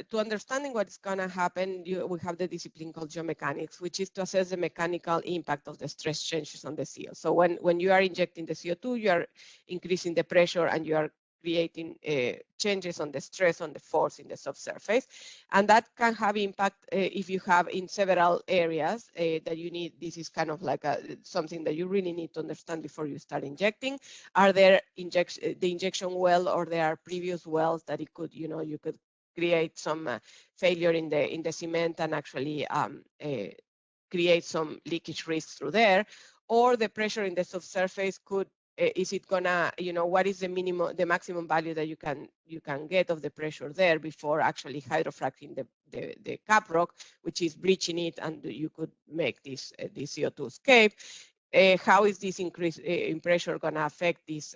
Speaker 5: to understanding what's going to happen, we have the discipline called geomechanics, which is to assess the mechanical impact of the stress changes on the seal. So when you are injecting the CO2, you are increasing the pressure, and you are creating changes on the stress, on the force in the subsurface. And that can have impact if you have in several areas that you need. This is kind of like something that you really need to understand before you start injecting. Are there the injection well, or there are previous wells that it could, you could create some failure in the cement and actually create some leakage risks through there, or the pressure in the subsurface could, is it gonna, what is the maximum value that you can get of the pressure there before actually hydrofracking the cap rock, which is breaching it, and you could make this CO2 escape. How is this increase in pressure going to affect this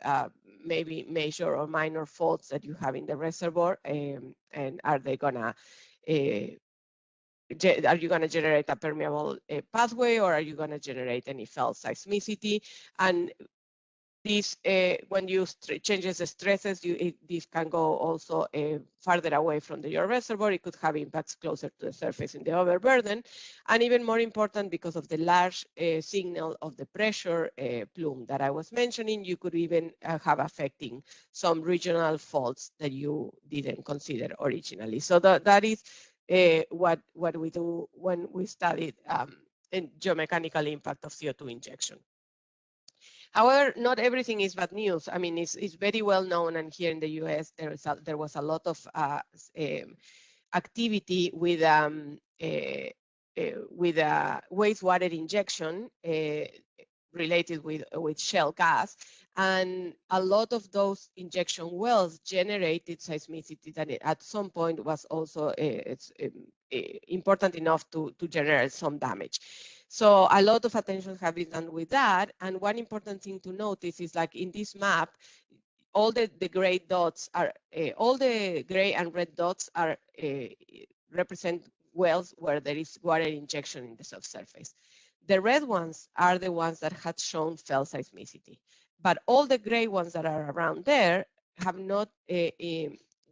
Speaker 5: maybe major or minor faults that you have in the reservoir, and are they gonna are you going to generate a permeable pathway, or are you going to generate any fault seismicity? And this, when you changes the stresses, this can go also farther away from your reservoir. It could have impacts closer to the surface in the overburden. And even more important, because of the large signal of the pressure plume that I was mentioning, you could even have affecting some regional faults that you didn't consider originally. So that is what we do when we studied in geomechanical impact of CO2 injection. However, not everything is bad news. I mean, it's very well known, and here in the US, there was a lot of activity with wastewater injection related with shale gas, and a lot of those injection wells generated seismicity that at some point was also important enough to generate some damage. So a lot of attention has been done with that. And one important thing to notice is, like in this map, all the gray dots are, all the gray and red dots are represent wells where there is water injection in the subsurface. The red ones are the ones that had shown fault seismicity, but all the gray ones that are around there have not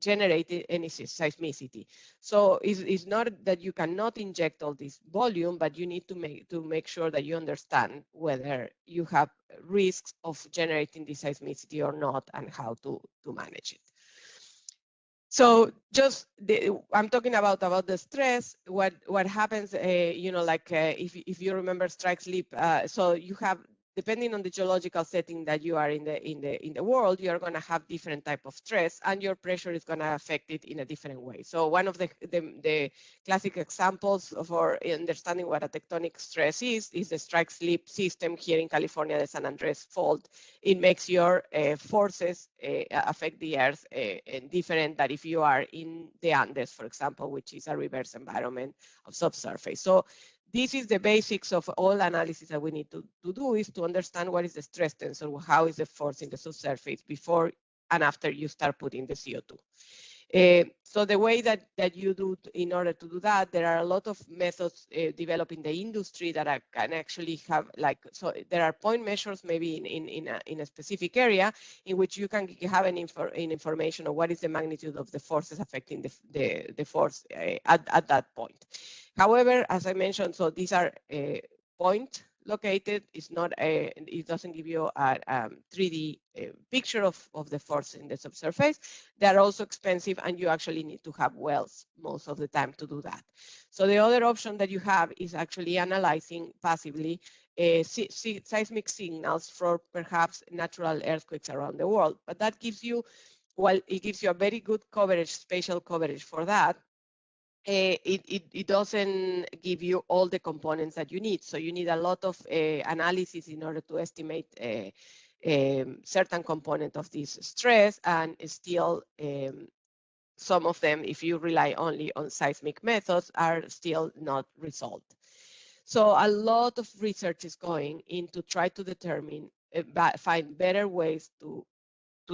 Speaker 5: generated any seismicity. So it's not that you cannot inject all this volume, but you need to make sure that you understand whether you have risks of generating the seismicity or not, and how to manage it. So just I'm talking about the stress. What happens, you know, like if you remember strike slip, so you have, depending on the geological setting that you are in the world, you are going to have different type of stress, and your pressure is going to affect it in a different way. So one of the classic examples for understanding what a tectonic stress is the strike slip system here in California, the San Andres Fault. It makes your forces affect the earth and different than if you are in the Andes, for example, which is a reverse environment of subsurface. So this is the basics of all analysis that we need to do, is to understand what is the stress tensor, how is the force in the subsurface before and after you start putting the CO2. So the way that you do, in order to do that, there are a lot of methods developed in the industry that can actually have, like, so there are point measures maybe in a specific area in which you can have an information of what is the magnitude of the forces affecting the force at that point. However, as I mentioned, so these are point located. It's not it doesn't give you a 3D picture of the force in the subsurface. They're also expensive, and you actually need to have wells most of the time to do that. So the other option that you have is actually analyzing passively seismic signals for perhaps natural earthquakes around the world. But that gives you, well, it gives you a very good coverage, spatial coverage for that. It doesn't give you all the components that you need. So you need a lot of analysis in order to estimate certain component of this stress, and still some of them, if you rely only on seismic methods, are still not resolved. So a lot of research is going into try to determine, find better ways to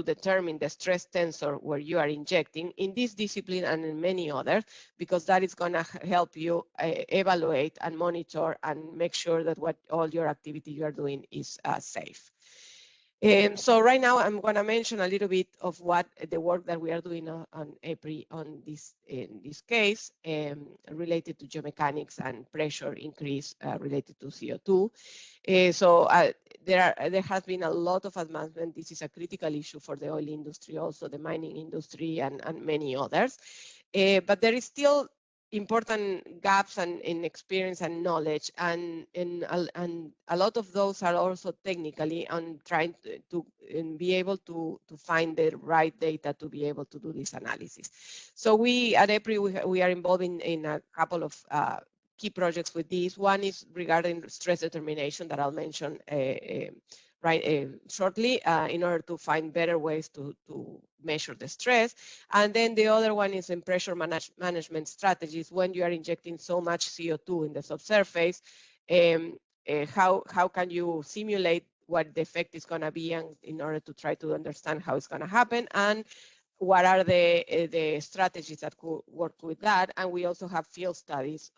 Speaker 5: determine the stress tensor where you are injecting in this discipline and in many others, because that is going to help you evaluate and monitor and make sure that all your activity you are doing is safe. So right now I'm going to mention a little bit of what the work that we are doing on EPRI in this case related to geomechanics and pressure increase related to CO2. There has been a lot of advancement. This is a critical issue for the oil industry, also the mining industry, and many others. But there is still important gaps in experience and knowledge, and a lot of those are also technically on trying to be able to find the right data to be able to do this analysis. So we at EPRI, we are involved in a couple of key projects with these. One is regarding stress determination that I'll mention shortly in order to find better ways to measure the stress. And then the other one is in pressure management strategies. When you are injecting so much CO2 in the subsurface, how can you simulate what the effect is going to be, and in order to try to understand how it's going to happen, and what are the strategies that could work with that. And we also have field studies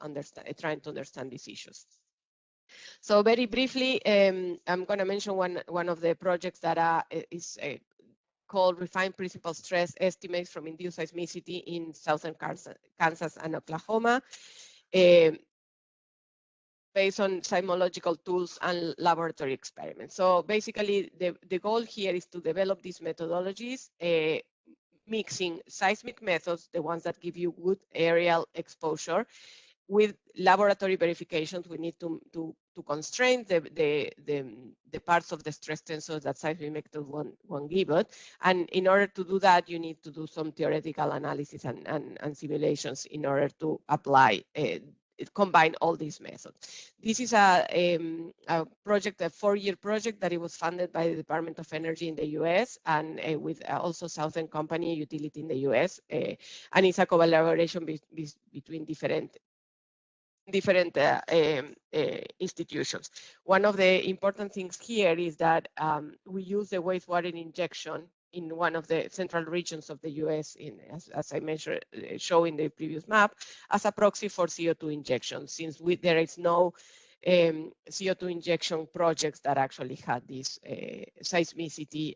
Speaker 5: trying to understand these issues. So very briefly, I'm going to mention one of the projects that is called Refined Principal Stress Estimates from Induced Seismicity in Southern Kansas and Oklahoma, based on seismological tools and laboratory experiments. So basically, the goal here is to develop these methodologies, mixing seismic methods, the ones that give you good aerial exposure, with laboratory verifications. We need to constrain the parts of the stress tensors that seismic method won't give it. And in order to do that, you need to do some theoretical analysis and simulations in order to apply combine all these methods. This is a project, a 4-year project that it was funded by the Department of Energy in the US, and with also Southern Company utility in the US, and it's a collaboration between different institutions. One of the important things here is that we use the wastewater injection in one of the central regions of the US, as I mentioned, show in the previous map, as a proxy for CO2 injection, since there is no CO2 injection projects that actually had this seismicity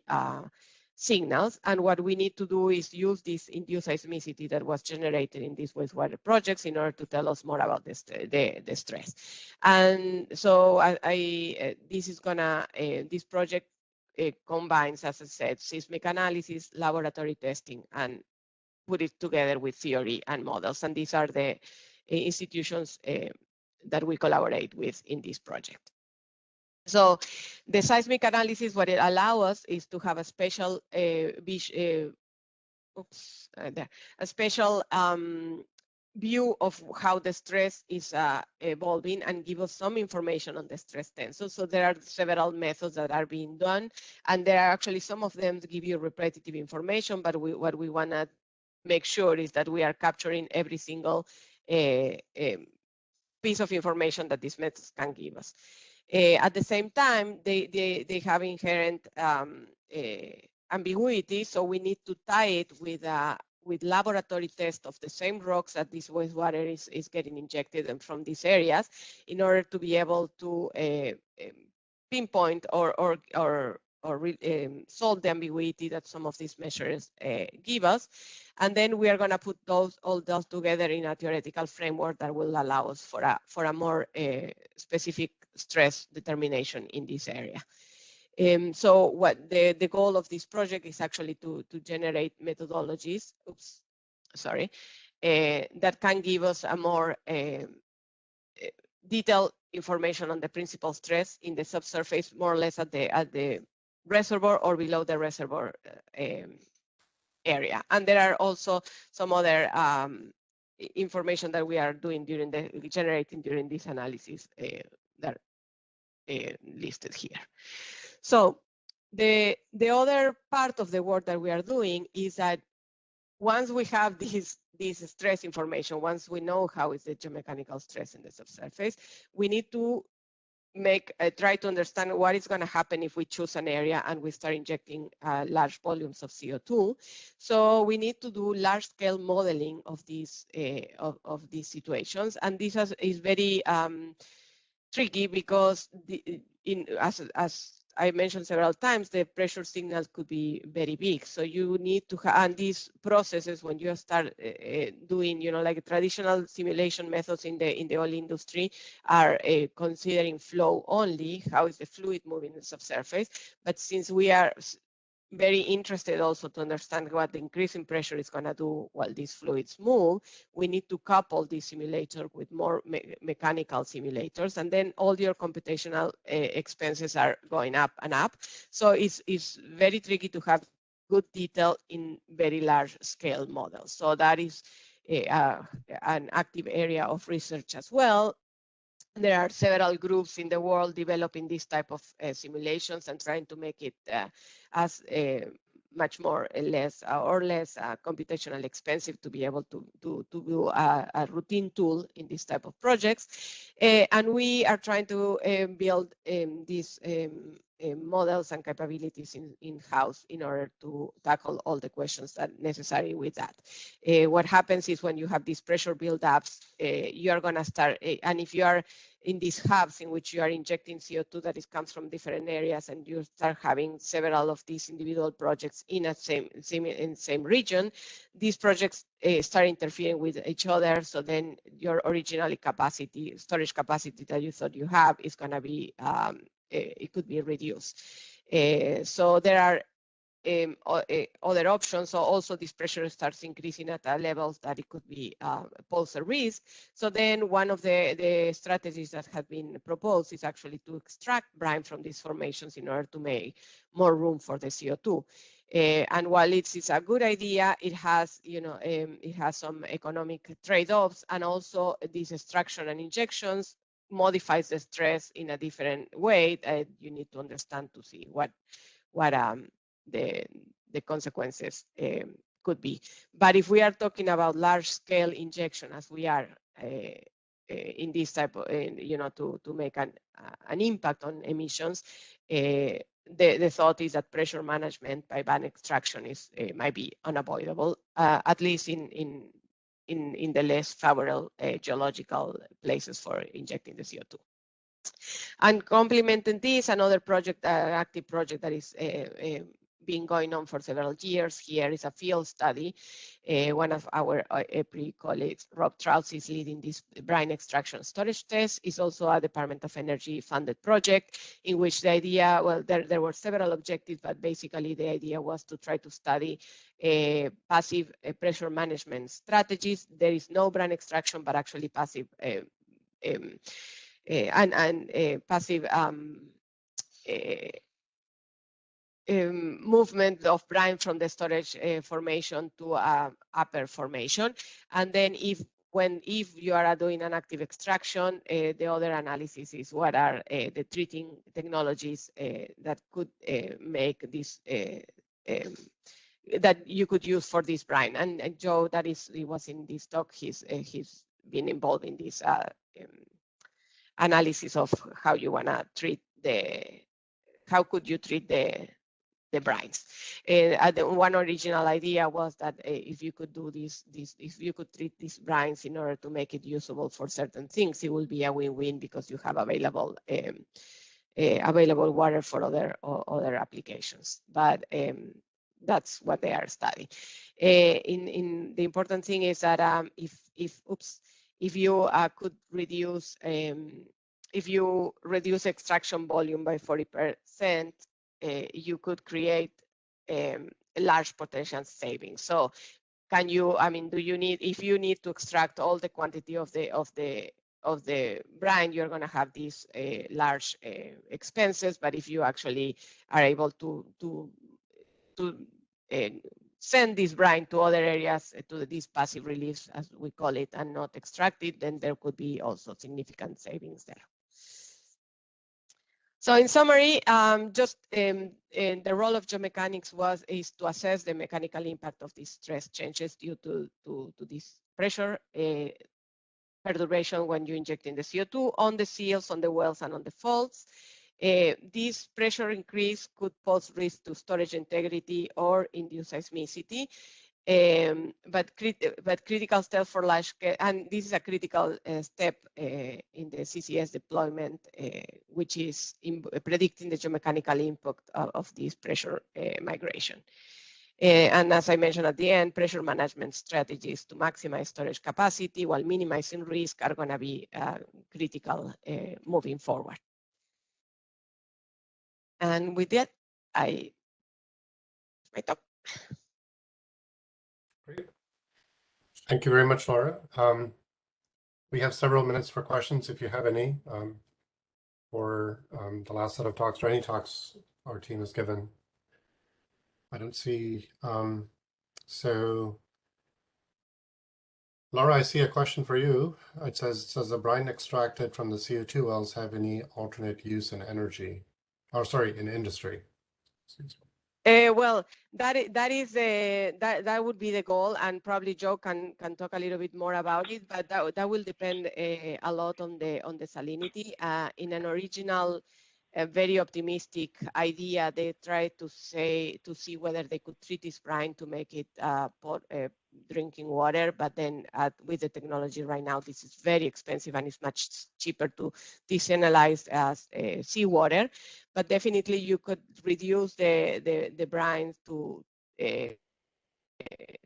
Speaker 5: signals. And what we need to do is use this induced seismicity that was generated in these wastewater projects in order to tell us more about the stress. And so this project combines, as I said, seismic analysis, laboratory testing, and put it together with theory and models. And these are the institutions that we collaborate with in this project. So the seismic analysis, what it allows us is to have a special view of how the stress is evolving, and give us some information on the stress tensor. So there are several methods that are being done, and there are actually some of them to give you repetitive information, but what we want to make sure is that we are capturing every single piece of information that these methods can give us. At the same time, they have inherent ambiguity, so we need to tie it with laboratory tests of the same rocks that this wastewater is getting injected and from these areas, in order to be able to pinpoint or solve the ambiguity that some of these measures give us. And then we are going to put all those together in a theoretical framework that will allow us for a more specific stress determination in this area. So what the goal of this project is actually to generate methodologies, that can give us a more detailed information on the principal stress in the subsurface, more or less at the reservoir or below the reservoir area. And there are also some other information that we are doing generating during this analysis that listed here. So the other part of the work that we are doing is that once we have this stress information, once we know how is the geomechanical stress in the subsurface, we need to try to understand what is going to happen if we choose an area and we start injecting large volumes of CO2. So we need to do large-scale modeling of these situations, and this is very tricky because as I mentioned several times, the pressure signals could be very big. So you need to and these processes, when you start doing, like traditional simulation methods in the oil industry, are considering flow only, how is the fluid moving in the subsurface. But since we are very interested also to understand what the increase in pressure is going to do while these fluids move, we need to couple this simulator with more mechanical simulators, and then all your computational expenses are going up and up. So it's very tricky to have good detail in very large scale models. So that is an active area of research as well. There are several groups in the world developing this type of simulations and trying to make it as much more less computational expensive to be able to do a routine tool in this type of projects. And we are trying to build this models and capabilities in-house in order to tackle all the questions that are necessary with that. What happens is when you have these pressure buildups, you are going to start, and if you are in these hubs in which you are injecting CO2 that comes from different areas, and you start having several of these individual projects in a same region, these projects start interfering with each other. So then your original storage capacity that you thought you have is going to be it could be reduced. So there are other options. So also this pressure starts increasing at levels that it could be pose a risk. So then one of the strategies that have been proposed is actually to extract brine from these formations in order to make more room for the CO2. And while it's a good idea, it has, it has some economic trade-offs, and also this extraction and injections modifies the stress in a different way that you need to understand to see what the consequences could be. But if we are talking about large-scale injection, as we are in this type of, to make an impact on emissions, the thought is that pressure management by brine extraction might be unavoidable, at least in the less favorable geological places for injecting the CO2. And complementing this, another project, active project that is been going on for several years here is a field study. One of our EPRI colleagues, Rob Trouts, is leading this brine extraction storage test. It's also a Department of Energy funded project in which the idea, well, there were several objectives, but basically the idea was to try to study passive pressure management strategies. There is no brine extraction, but actually passive passive movement of brine from the storage formation to upper formation. And then if you are doing an active extraction, the other analysis is what are the treating technologies that could make this that you could use for this brine. And Joe, he was in this talk. He's been involved in this analysis of how you want to treat how could you treat the brines. One original idea was that if you could do if you could treat these brines in order to make it usable for certain things, it will be a win-win because you have available water for other applications. But that's what they are studying. The important thing is that if you could reduce if you reduce extraction volume by 40%, you could create large potential savings. So can you, do you need, if you need to extract all the quantity of the brine, you're going to have these large expenses. But if you actually are able to send this brine to other areas, to these passive reliefs, as we call it, and not extract it, then there could be also significant savings there. So in summary, the role of geomechanics is to assess the mechanical impact of these stress changes due to this pressure perturbation when you're injecting the CO2 on the seals, on the wells, and on the faults. This pressure increase could pose risk to storage integrity or induce seismicity. But critical steps for large scale, and this is a critical step in the CCS deployment, which is predicting the geomechanical impact of this pressure migration. And as I mentioned at the end, pressure management strategies to maximize storage capacity while minimizing risk are going to be critical moving forward. And with that, my talk.
Speaker 1: Great. Thank you very much, Laura. We have several minutes for questions if you have any for the last set of talks or any talks our team has given. I don't see. So, Laura, I see a question for you. It says, does the brine extracted from the CO2 wells have any alternate use in energy? Oh, sorry, in industry. Excuse me.
Speaker 5: Well, that would be the goal, and probably Joe can talk a little bit more about it. But that will depend a lot on the salinity. In an original a very optimistic idea. They tried to see whether they could treat this brine to make it drinking water, but then with the technology right now, this is very expensive and it's much cheaper to desalinate as seawater. But definitely you could reduce the brines to the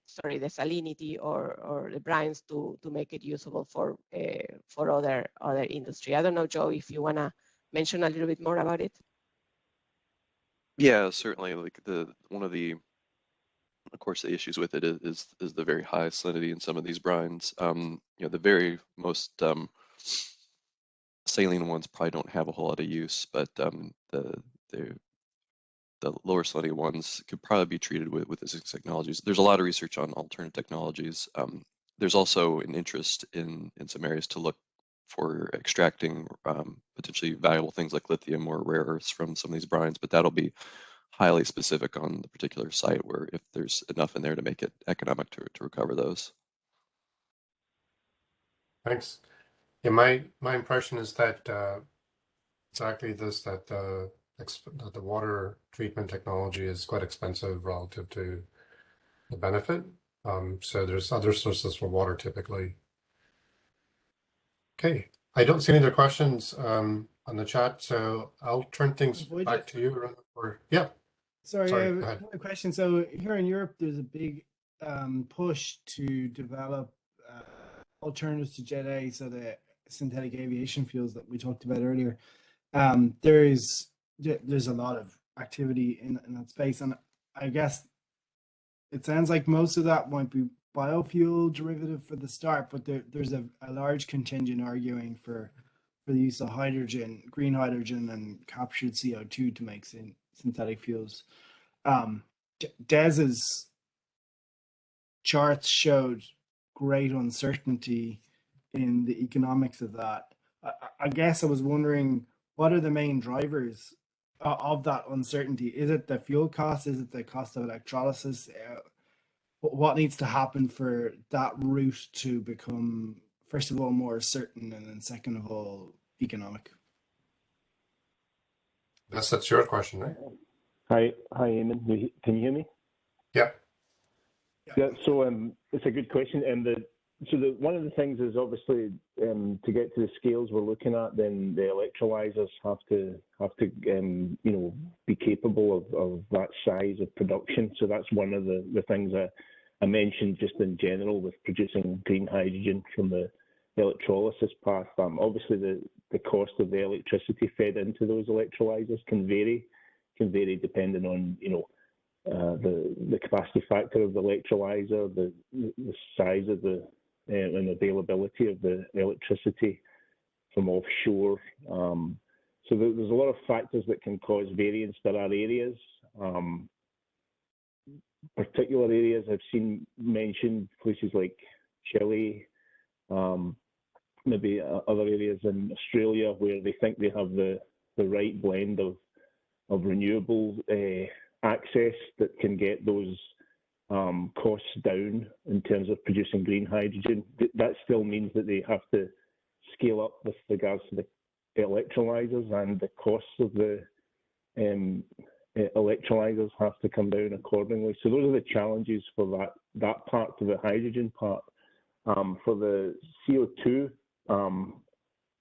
Speaker 5: salinity or the brines to make it usable for other industry. I don't know, Joe, if you wanna mention a little bit more about it.
Speaker 2: Yeah, certainly. Like one of the, of course, the issues with it is the very high salinity in some of these brines. The very most saline ones probably don't have a whole lot of use, but the lower salinity ones could probably be treated with these technologies. There's a lot of research on alternative technologies. There's also an interest in some areas to look for extracting potentially valuable things like lithium or rare earths from some of these brines, but that'll be highly specific on the particular site, where if there's enough in there to make it economic to recover those.
Speaker 1: Thanks. Yeah, my impression is that exactly this, that the water treatment technology is quite expensive relative to the benefit. So there's other sources for water typically. Okay, I don't see any other questions on the chat, so I'll turn things back to you. Yeah.
Speaker 6: Sorry,
Speaker 1: Sorry,
Speaker 6: I
Speaker 1: go
Speaker 6: have
Speaker 1: ahead.
Speaker 6: a question. So here in Europe, there's a big push to develop alternatives to Jet A, so the synthetic aviation fuels that we talked about earlier. There's a lot of activity in that space, and I guess it sounds like most of that might be biofuel derivative for the start, but there's a large contingent arguing for the use of hydrogen, green hydrogen, and captured CO2 to make synthetic fuels. Des's charts showed great uncertainty in the economics of that. I guess I was wondering, what are the main drivers of that uncertainty? Is it the fuel cost? Is it the cost of electrolysis? What needs to happen for that route to become, first of all, more certain, and then second of all, economic?
Speaker 1: That's your question, right?
Speaker 3: Hi, Eamon. Can you hear me?
Speaker 1: Yeah.
Speaker 3: Yeah. So it's a good question, and one of the things is obviously to get to the scales we're looking at, then the electrolyzers have to be capable of that size of production. So that's one of the things that I mentioned just in general with producing green hydrogen from the electrolysis path. Obviously the cost of the electricity fed into those electrolyzers can vary depending on the capacity factor of the electrolyzer, the size of the and availability of the electricity from offshore. So there's a lot of factors that can cause variance. There are areas, particular areas I've seen mentioned, places like Chile, maybe other areas in Australia where they think they have the right blend of renewable access that can get those costs down in terms of producing green hydrogen. That still means that they have to scale up with regards to the electrolyzers, and the costs of the electrolyzers have to come down accordingly. So those are the challenges for that part of the hydrogen part. For the CO2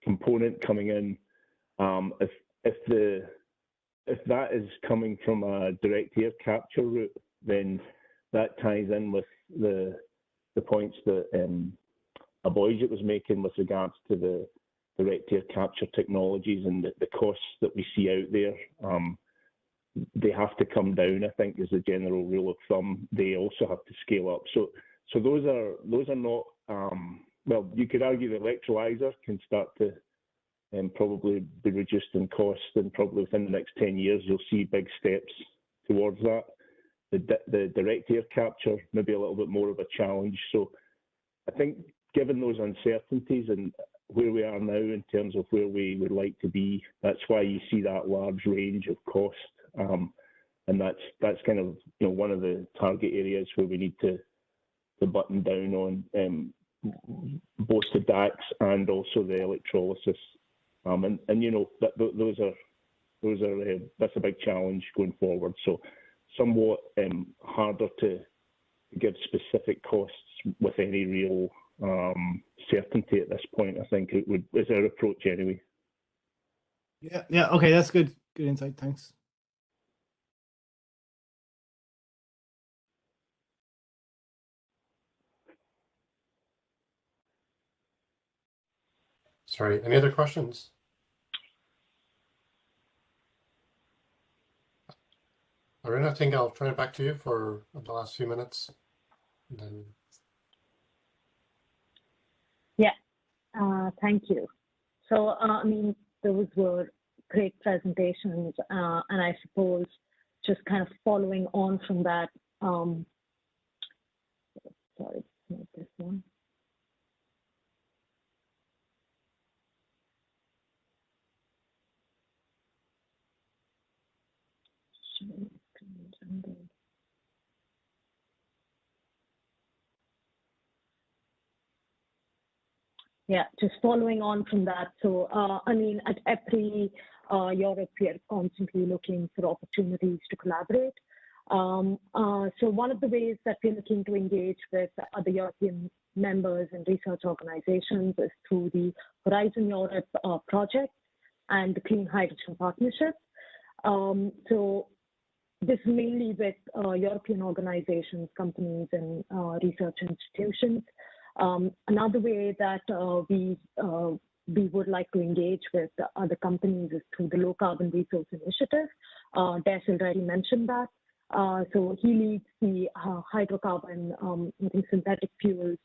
Speaker 3: component coming in, if that is coming from a direct air capture route, then that ties in with the points that Abojit was making with regards to the direct air capture technologies and the costs that we see out there. They have to come down, I think, is the general rule of thumb. They also have to scale up. So those are not well, you could argue the electrolyzer can start to probably be reduced in cost, and probably within the next 10 years you'll see big steps towards that. The direct air capture may be a little bit more of a challenge. So I think given those uncertainties and where we are now in terms of where we would like to be, that's why you see that large range of cost. And that's kind of one of the target areas where we need to button down on both the DACs and also the electrolysis. And those are that's a big challenge going forward. So somewhat harder to give specific costs with any real certainty at this point. I think it is our approach anyway.
Speaker 6: Yeah. Okay, that's good. Good insight. Thanks.
Speaker 1: Sorry, any other questions? Arun, I think I'll turn it back to you for the last few minutes. And then...
Speaker 4: Thank you. So, I mean, those were great presentations, and I suppose just kind of following on from that, sorry, not this one. Yeah, just following on from that. So, I mean, at EPRI, Europe, we are constantly looking for opportunities to collaborate. So one of the ways that we're looking to engage with other European members and research organizations is through the Horizon Europe project and the Clean Hydrogen Partnership. So this is mainly with European organizations, companies, and research institutions. Another way that we would like to engage with other companies is through the Low Carbon Resource Initiative. Des already mentioned that. So he leads the hydrocarbon, I think synthetic fuels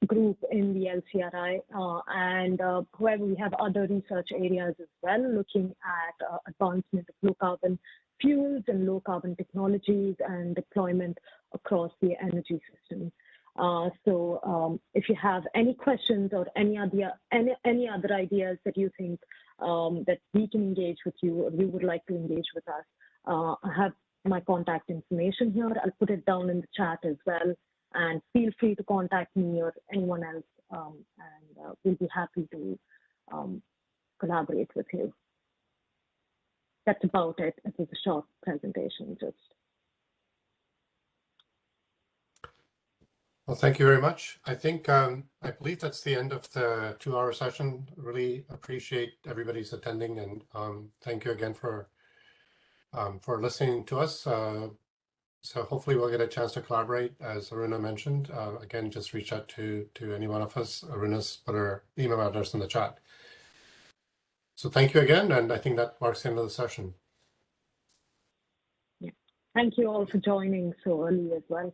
Speaker 4: group in the LCRI. And however, we have other research areas as well, looking at advancement of low carbon fuels and low carbon technologies and deployment across the energy system. So if you have any questions or any other ideas that you think that we can engage with you or you would like to engage with us, I have my contact information here. I'll put it down in the chat as well. And feel free to contact me or anyone else, and we'll be happy to collaborate with you. That's about it. It was a short presentation, just.
Speaker 1: Well, thank you very much. I think, I believe that's the end of the 2-hour session. Really appreciate everybody's attending, and thank you again for listening to us. So hopefully we'll get a chance to collaborate, as Aruna mentioned. Again, just reach out to any one of us. Aruna's put her email address in the chat. So thank you again, and I think that marks the end of the session.
Speaker 4: Yeah. Thank you all for joining so early as well.